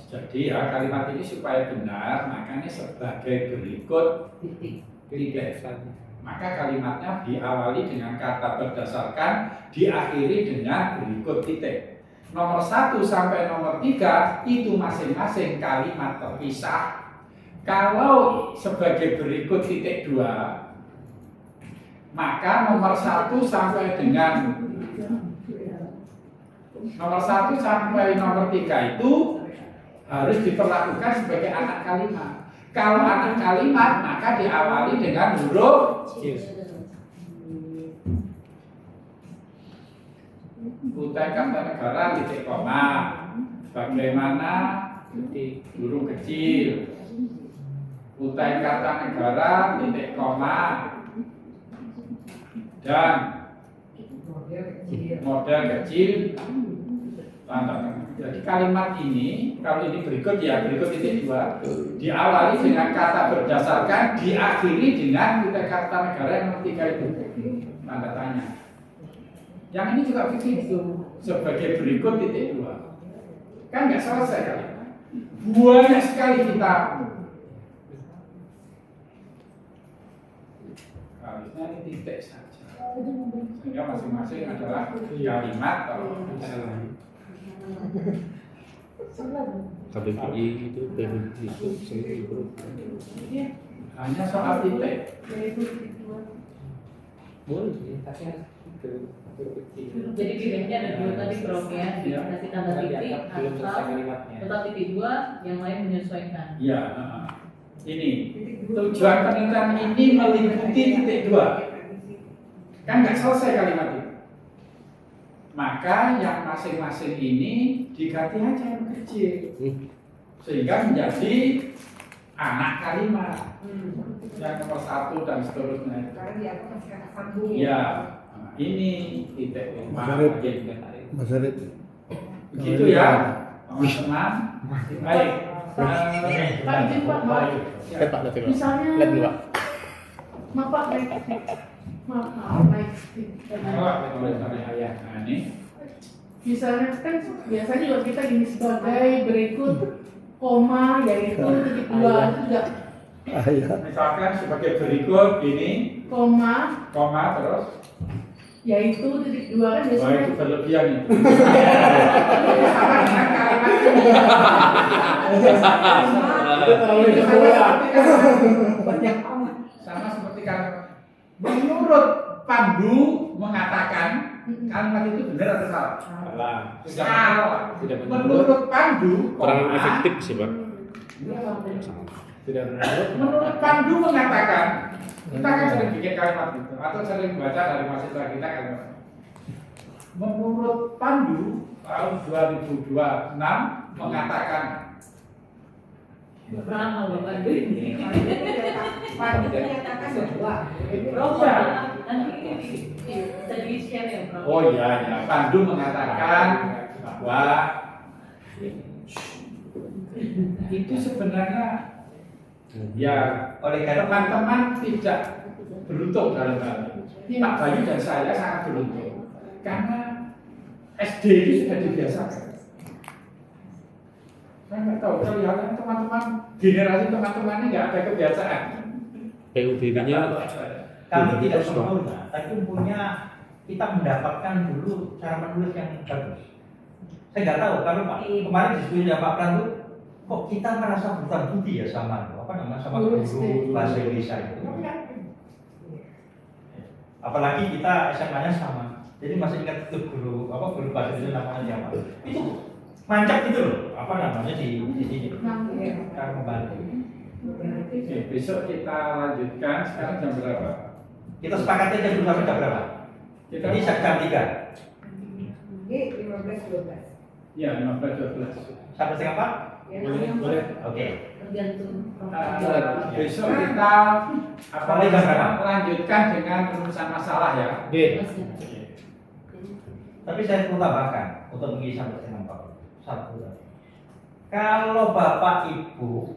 Jadi ya kalimat ini supaya benar, makanya sebagai berikut titik. titik. Maka kalimatnya diawali dengan kata berdasarkan, diakhiri dengan berikut titik. Nomor 1 sampai nomor 3 itu masing-masing kalimat terpisah. Kalau sebagai berikut titik 2, maka nomor 1 sampai dengan nomor 1 sampai nomor 3 itu harus diperlakukan sebagai anak kalimat. Kalau anak kalimat maka diawali dengan huruf Kutai Kartanegara titik koma. Bagaimana titik burung kecil. Kutai Kartanegara titik koma. Dan model kecil tanda tanya. Jadi kalimat ini, kalau ini berikut ya, berikut titik 2 diawali dengan kata berdasarkan, diakhiri dengan Kutai Kartanegara yang nomor 3 itu tanda tanya. Yang ini juga begitu, sebagai berikut titik 2. Kan nggak selesai kalimat. Banyak sekali kita. Harusnya ini titik saja. Sehingga masing-masing adalah kalimat atau KBBI itu PBB itu sendiri bro. hanya soal titik. Boleh sih. Jadi pilihannya ada 2 tadi Prof ya, dikasih tanda titik atau tetap titik 2, yang lain menyesuaikan. Ya, ini tujuan penelitian ini meliputi titik 2. Kan nggak selesai kalimat itu. Maka yang masing-masing ini diganti aja yang kecil, sehingga menjadi anak kalimat. Yang nomor 1 dan seterusnya. Karena dia masih kata sambung. Ya, ini titik Mas Arif. Mas Arif. Begitu ya, teman-teman. Baik. Pak izin Pak, maaf. Pak nanti Pak. Misalnya, Lihat dulu Pak. maaf Pak, naik stick. Maaf, naik stick. Nah, ini Misalnya kan biasanya juga kita gini sebagai berikut koma yaitu titik 2 itu juga Ayah. misalkan sebagai berikut ini koma koma terus. yaitu titik 2 kan Wah, biasanya itu berlebihan itu. Sama dengan kalimat ini. Itu terlalu dibuat. Banyak amat. Sama seperti kalimat. Menurut Pandu mengatakan Kalimat itu benar atau salah? Salah. Salah. Tidak benar. Menurut Pandu, Kurang koma, efektif sih Pak. Tidak benar. menurut Pandu mengatakan, kita kan sering bikin kalimat itu, atau sering baca dari mahasiswa kita kalimat. Menurut Pandu tahun 2026 mengatakan Pernah Bapak ini. Pandu menyatakan bahwa Bro, nanti ini bisa di-share ya, Bro. oh iya ya, Pandu mengatakan bahwa itu sebenarnya ya Oleh karena teman-teman tidak beruntung dalam hal ini. Pak Bayu dan saya sangat beruntung karena SD itu sudah dibiasakan. Saya nggak tahu, kelihatan teman-teman generasi teman-teman ini nggak ada kebiasaan. PUBB-nya kami tidak sempurna, tapi punya kita mendapatkan dulu cara menulis yang bagus. Saya nggak tahu kalau Pak kemarin diskusi dengan Pak Prandu, kok kita merasa berhutang budi ya sama sama guru bahasa Indonesia itu. Apalagi kita SMA-nya sama, jadi masih ingat itu guru bahasa Indonesia namanya siapa? Itu mancap gitu loh, di sini cara membantu. Oke, besok kita lanjutkan. Sekarang jam berapa? Kita sepakatnya jam berapa? Ini jam 3. ini 15-12. Ya, 15-12. Sampai setengah 4? Ya, Boleh. Oke. Tergantung Besok kita Mulai jam berapa? lanjutkan dengan rumusan masalah ya. Oke. Tapi saya perlu tambahkan untuk mengisi sampai setengah 4. Satu lagi. Kalau Bapak Ibu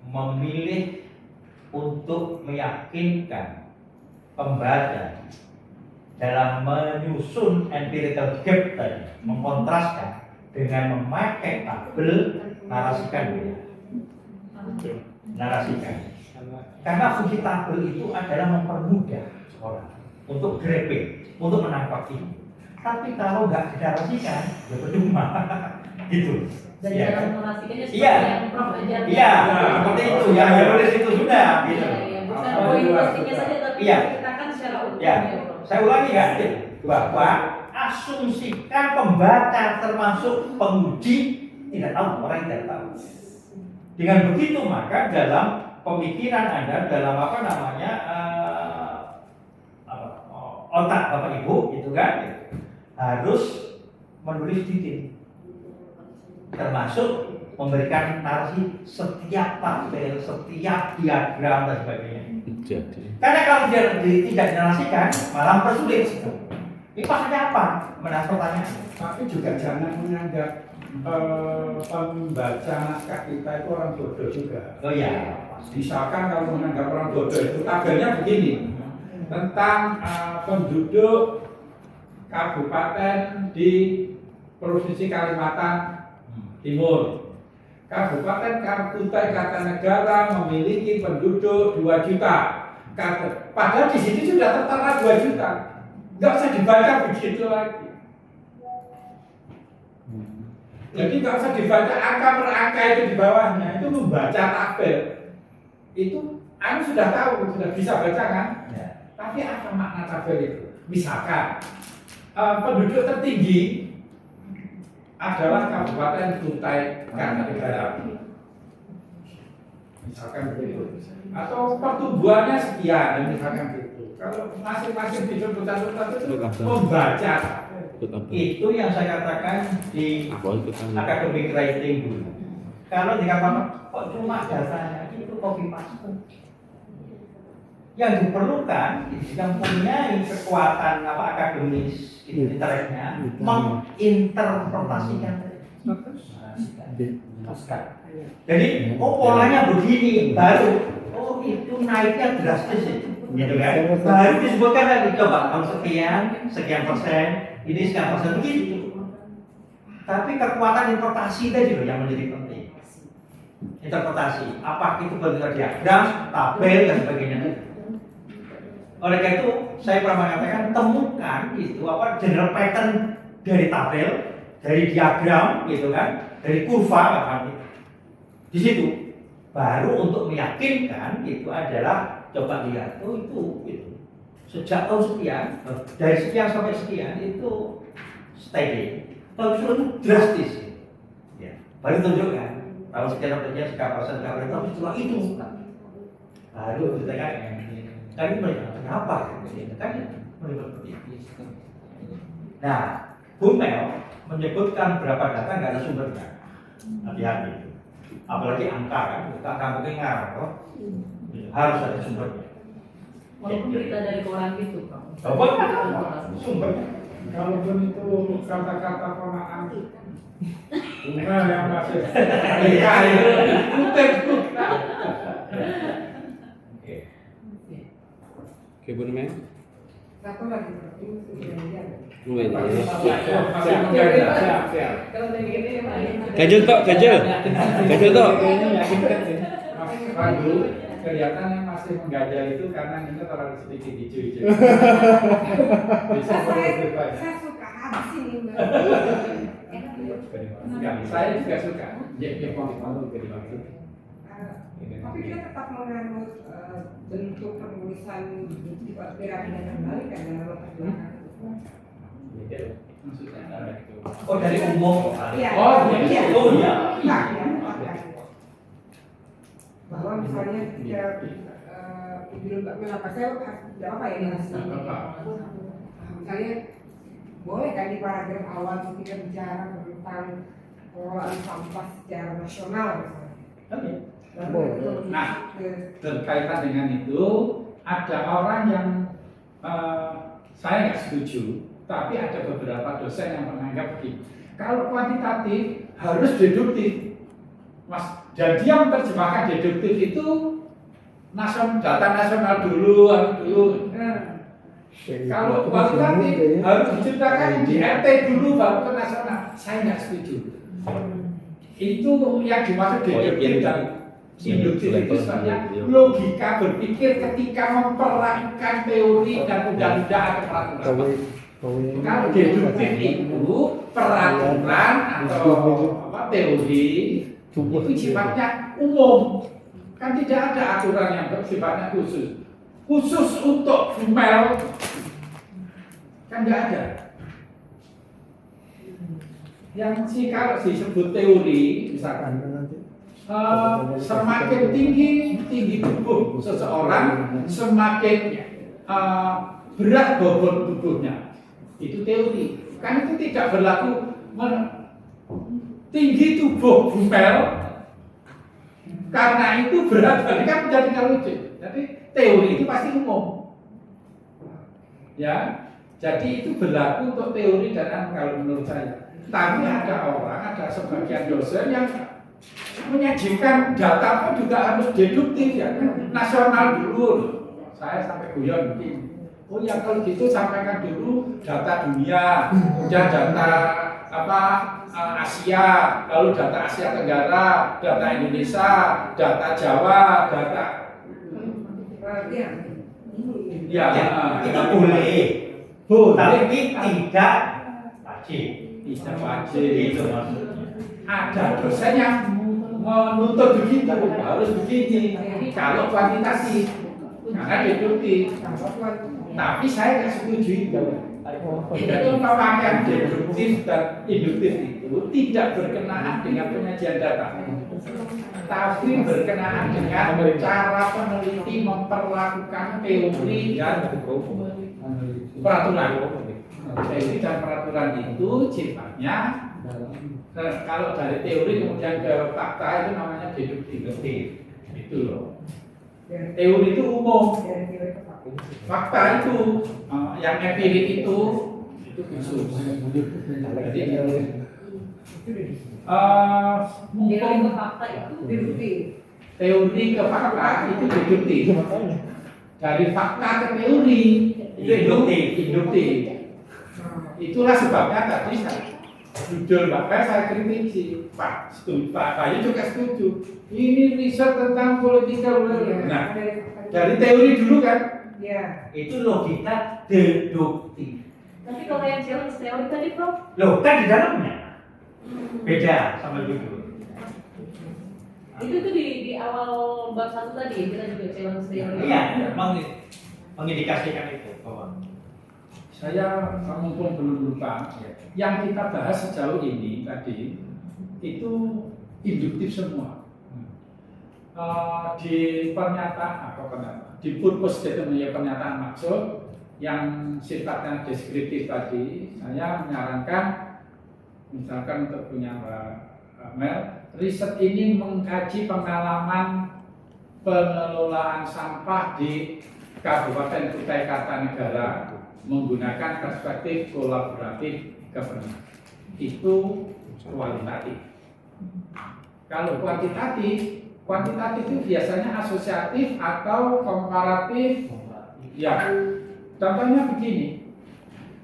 memilih untuk meyakinkan pembaca dalam menyusun empirical gap tadi, mengkontraskan dengan memakai tabel, narasikan. Karena fungsi tabel itu adalah mempermudah orang untuk grabbing, untuk menangkap ini. Tapi kalau nggak dinarasikan, ya percuma. Gitu. dan Iya. cara menarasikannya seperti Iya. yang Prof ajar. Iya, seperti itu. Ya, nulis itu sudah. Gitu. Iya, bukan poin-poinnya saja tapi Iya. kita secara utuh Ya, ya, Prof. saya ulangi ya, bahwa asumsikan pembaca termasuk penguji tidak tahu, orang yang tidak tahu. Dengan begitu maka dalam pemikiran Anda, dalam otak Bapak Ibu itu kan harus menulis detail, termasuk memberikan narasi setiap tabel, setiap diagram dan sebagainya. Jadi Karena kalau dia tidak dinarasikan, malah mempersulit. Ini maksudnya apa? Menarik pertanyaan. Tapi juga jangan menganggap pembaca naskah kita itu orang bodoh juga. Oh iya. Misalkan kalau menganggap orang bodoh itu tabelnya begini tentang penduduk kabupaten di Provinsi Kalimantan Timur. Kabupaten Kutai Kartanegara memiliki penduduk 2 juta. Padahal di sini sudah tertera 2 juta. Nggak usah dibaca begitu lagi. Jadi nggak usah dibaca angka per angka itu di bawahnya. Itu membaca tabel. Itu aku sudah tahu, sudah bisa baca kan? Ya. Tapi apa makna tabel itu? Misalkan penduduk tertinggi adalah Kabupaten Kutai Kartanegara. Misalkan begitu. Atau pertumbuhannya sekian, misalkan gitu. Kalau masing-masing dicoba-coba itu membaca. Itu yang saya katakan di apa itu kan? academic writing dulu. Kalau dikatakan kok cuma dasarnya itu copy paste. Yang diperlukan yang punya kekuatan akademis inteleknya menginterpretasikan. Jadi polanya begini baru itu naiknya drastis gitu kan. Baru disebutkan tadi coba sekian persen, ini sekian persen begitu. Tapi kekuatan interpretasi tadi loh yang menjadi penting. Interpretasi, apa itu bentuk diagram, tabel dan sebagainya. Oleh karena itu, saya pernah mengatakan temukan itu general pattern dari tabel, dari diagram, gitu kan, dari kurva, di situ. Baru untuk meyakinkan itu adalah coba lihat, itu sejak tahun sekian, dari sekian sampai sekian itu steady. Tahun itu drastis. Ya, baru tunjukkan tahun sekian sampai sekian sekian persen, tapi setelah itu baru kita kan mereka kenapa? Kan mereka seperti. Nah, Bumel menyebutkan berapa data nggak ada sumbernya. Hati-hati. Apalagi angka kan, angka mungkin ngarang kok. Harus ada sumbernya. Walaupun berita dari koran gitu, Pak. Apa? Sumbernya. Kalaupun itu kata-kata ponaan bunga yang masih kutip. Oke, Bu Neme. Satu lagi, ini sudah Kalau dari ini Pak. Ganjel tok. Mas Pandu kelihatan yang masih menggajah itu karena kita terlalu sedikit hijau-hijau. Bisa produktif aja. saya suka habis ini Mbak. Enggak, saya juga suka. Ya, mau jadi waktu. Tapi kita tetap menganut bentuk penulisan di piramida kembali kan dalam latar belakang. Maksudnya ada itu. Oh dari umum. Iya. Oh, iya. Oh iya. Nah, ya, bahwa misalnya ketika Ibu Mbak mengapa saya tidak apa ya ini misalnya boleh kan di paragraf awal ketika bicara tentang pengelolaan sampah secara nasional misalnya. Nah, berkaitan dengan itu ada orang yang saya nggak setuju, tapi ada beberapa dosen yang menganggap begini. Kalau kuantitatif harus deduktif, Mas. Dan dia menerjemahkan deduktif itu data nasional dulu. Kalau kualitatif harus diciptakan di RT dulu baru ke nasional. Saya nggak setuju. Itu yang dimaksud deduktif dan induktif itu sebenarnya logika berpikir ketika memperlakukan teori dan undang-undang atau peraturan. Kalau deduktif itu peraturan atau teori itu sifatnya umum, kan tidak ada aturan yang bersifatnya khusus untuk Bumel kan tidak ada. Yang sih kalau disebut teori misalkan semakin tinggi tubuh seseorang semakin berat bobot tubuhnya, itu teori. Kan itu tidak berlaku tinggi tubuh Bumel karena itu berat berarti kan menjadi teori. Jadi teori itu pasti umum, ya. Jadi itu berlaku untuk teori dan kalau menurut saya. Tapi ada sebagian dosen yang menyajikan data pun juga harus deduktif ya. Nasional dulu, saya sampai guyon begini. Oh ya kalau gitu sampaikan dulu data dunia, kemudian data Asia, lalu data Asia Tenggara, data Indonesia, data Jawa, data Ya, itu boleh, tapi tidak wajib. Tidak wajib. Itu maksudnya. Ada dosen yang menuntut begitu, harus begini. Kalau kuantitatif, karena deduktif. Tapi saya tidak setuju itu. Itu pemakaian deduktif dan induktif itu tidak berkenaan dengan penyajian data, tapi berkenaan dengan cara peneliti memperlakukan teori dan peraturan. Teori dan peraturan itu sifatnya kalau dari teori kemudian ke fakta itu namanya deduktif. Itu loh. Teori itu umum. Fakta itu yang empirik itu khusus. Jadi Teori ke fakta itu deduktif. Teori ke fakta itu deduktif. Dari fakta ke teori itu induktif. Itulah sebabnya tadi judul Bapak saya kritisi, Pak Bayu juga setuju. Ini riset tentang politikal. Nah, dari teori dulu kan? Ya. Itu logika deduktif. Tapi kalau yang challenge teori tadi, Prof? Loh, kan di dalamnya beda sama judul. Itu tuh di awal bab 1 tadi kita juga challenge teori. Iya, mengindikasikan itu. Saya mumpung belum lupa, yang kita bahas sejauh ini tadi itu induktif semua. Di pernyataan di purpose statement ya, pernyataan maksud yang sifatnya deskriptif tadi, saya menyarankan misalkan untuk punya Mbak Mel, riset ini mengkaji pengalaman pengelolaan sampah di Kabupaten Kutai Kartanegara menggunakan perspektif kolaboratif governance. Itu kualitatif. Kalau kuantitatif itu biasanya asosiatif atau komparatif. Ya, contohnya begini.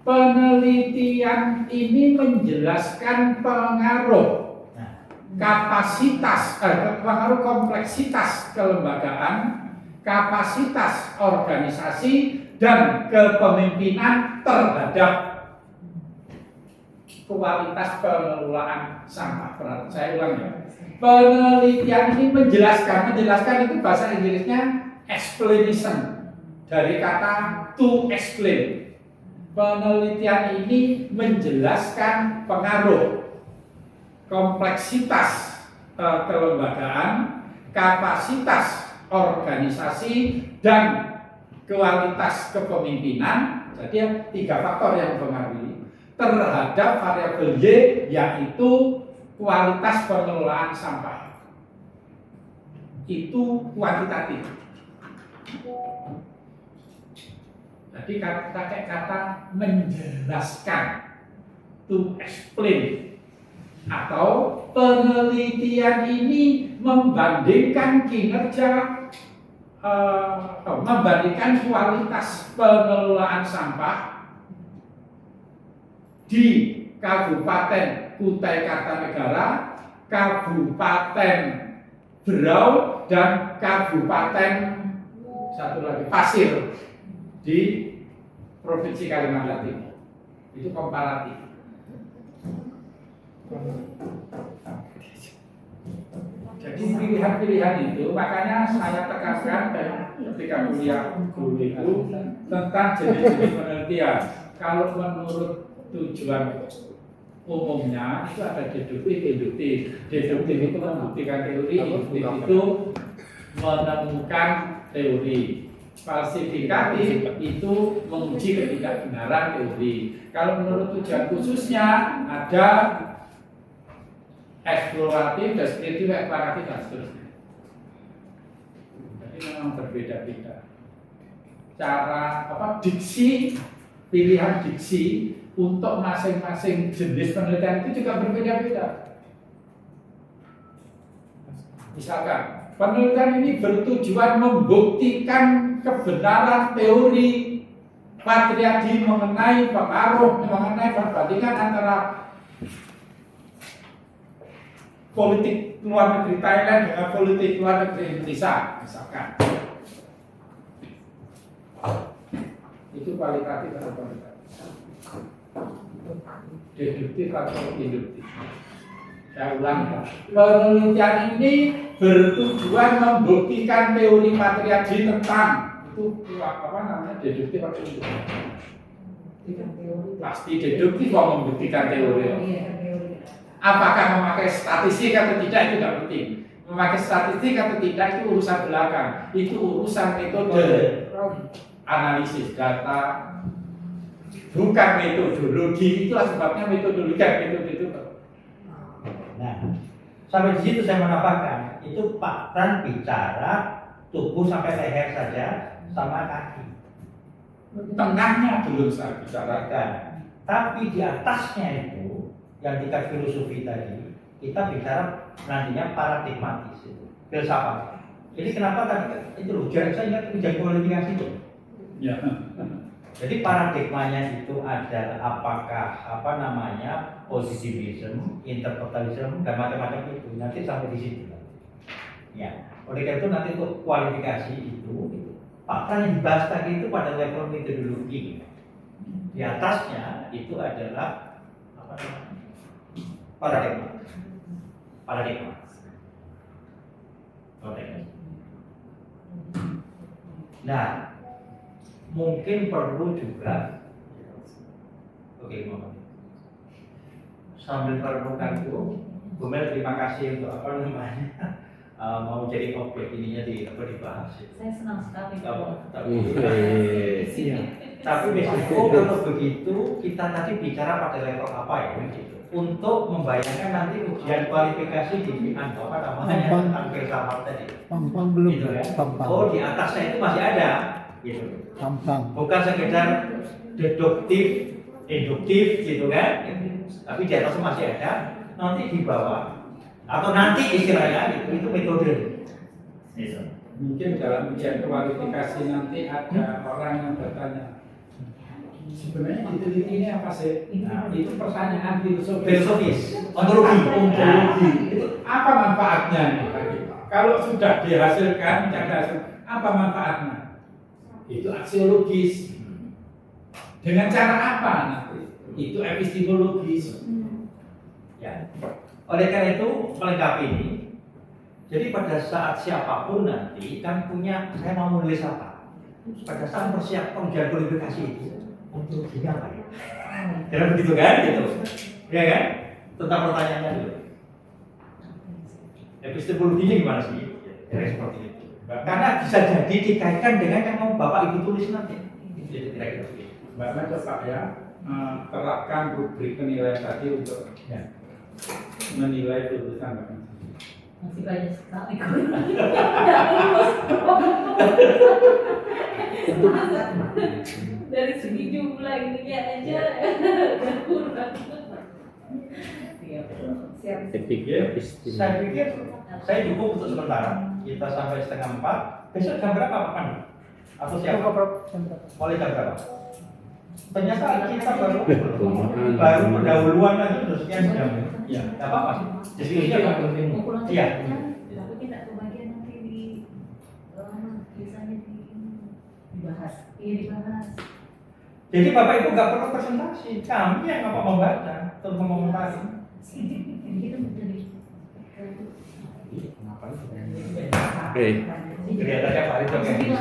Penelitian ini menjelaskan pengaruh kapasitas, pengaruh kompleksitas kelembagaan, kapasitas organisasi, dan kepemimpinan terhadap kualitas pengelolaan sampah. Saya ulang ya. Penelitian ini menjelaskan itu bahasa Inggrisnya explanation, dari kata to explain. Penelitian ini menjelaskan pengaruh kompleksitas kelembagaan, kapasitas organisasi, dan kualitas kepemimpinan. Jadi 3 faktor yang mempengaruhi terhadap variabel Y, yaitu kualitas pengelolaan sampah. Itu kuantitatif. Jadi pakai kata menjelaskan, to explain. Atau penelitian ini membandingkan kinerja, membandingkan kualitas pengelolaan sampah di Kabupaten Kutai Kartanegara, Kabupaten Berau, dan Kabupaten satu lagi Pasir di Provinsi Kalimantan Timur. Itu komparatif. Jadi pilihan-pilihan itu, makanya saya tekankan ketika kuliah dulu itu tentang jenis-jenis penelitian. Kalau menurut tujuan umumnya itu ada deduktif, induktif. Deduktif itu membuktikan teori, induktif itu menemukan teori. Falsifikatif itu menguji ketidakbenaran teori. Kalau menurut tujuan khususnya ada eksploratif, deskriptif, eksploratif, dan seterusnya. Jadi memang berbeda-beda. Cara diksi, pilihan diksi untuk masing-masing jenis penelitian itu juga berbeda-beda. Misalkan, penelitian ini bertujuan membuktikan kebenaran teori patriarki mengenai pengaruh, mengenai perbandingan antara politik luar negeri Thailand dengan politik luar negeri Indonesia, misalkan. Itu kualitatif atau kuantitatif? Deduktif atau induktif? Saya ulang ya. Penelitian ini bertujuan membuktikan teori patriarki tentang itu deduktif atau induktif? Pasti deduktif kalau membuktikan teori. Apakah memakai statistik atau tidak itu tidak penting. Memakai statistik atau tidak itu urusan belakang. Itu urusan metode analisis data, bukan metodologi. Itulah sebabnya metodologi itu. Nah, sampai di situ saya menambahkan, itu Pak Pran bicara tubuh sampai leher saja sama kaki. Tengahnya belum saya bicarakan. Tapi di atasnya itu yang tingkat filosofi tadi, kita bicara nantinya paradigmatis itu, filsafat. Jadi kenapa tadi itu loh, saya ingat ujian kualifikasi itu. Ya. Jadi paradigmanya itu adalah apakah positivism, interpretationism, dan macam-macam itu. Nanti sampai di situ. Ya, oleh karena itu nanti untuk kualifikasi itu fakta yang dibahas tadi itu pada level metodologi. Di atasnya itu adalah paradigma. Nah, mungkin perlu juga, oke, sambil merenungkan itu, Bu Mel terima kasih untuk apa namanya mau jadi objek ininya dibahas. Saya senang sekali. Tapi besok kalau begitu kita tadi bicara pada level apa ya gitu. Untuk membayangkan nanti ujian kualifikasi di apa namanya tentang filsafat tadi. Pampang belum Gitu ya. pampang. Oh di atasnya itu masih ada gitu. Pampang. Bukan sekedar deduktif, induktif gitu kan. Tapi di atasnya masih ada, nanti di bawah atau nanti istilahnya itu metode. Gitu. Mungkin dalam ujian kualifikasi nanti ada orang yang bertanya, sebenarnya diteliti ini apa sih? Nah, itu pertanyaan Filosofis, ontologi. Ontologi. Apa manfaatnya? Kalau sudah dihasilkan, apa manfaatnya? Itu aksiologis. Dengan cara apa nanti? Itu epistemologis. Ya. Oleh karena itu melengkapi ini. Jadi pada saat siapapun nanti kan punya saya mau menulis apa. Pada saat persiapan ujian kualifikasi itu ontologinya apa ya? Karena begitu kan gitu. Ya kan? Tentang pertanyaannya dulu. Epistemologinya gimana sih? Ya, seperti itu. Karena bisa jadi dikaitkan dengan yang mau Bapak Ibu tulis nanti. Jadi kira-kira begitu. Mbak Mel coba ya terapkan rubrik penilaian tadi untuk menilai lulusan Mbak Mel. Masih banyak sekali nggak lulus. Dari segi jumlah ininya aja kurang. Siap. Etik epistemologi. Saya pikir saya cukup untuk sementara. Kita sampai 3:30. Besok jam berapa Pak Pandu? Atau siapa? Mulai jam berapa? Ternyata kita baru pendahuluan aja udah sekian jam. Ya, nggak apa-apa sih. Diskusinya nggak penting. Iya. Tapi tidak kebagian nanti di misalnya dibahas. Iya dibahas. Jadi Bapak Ibu nggak perlu presentasi. Kami yang apa membaca, terus mengomentari. Jadi kita menjadi Oke. Kelihatannya Pak Rizal kayak gitu.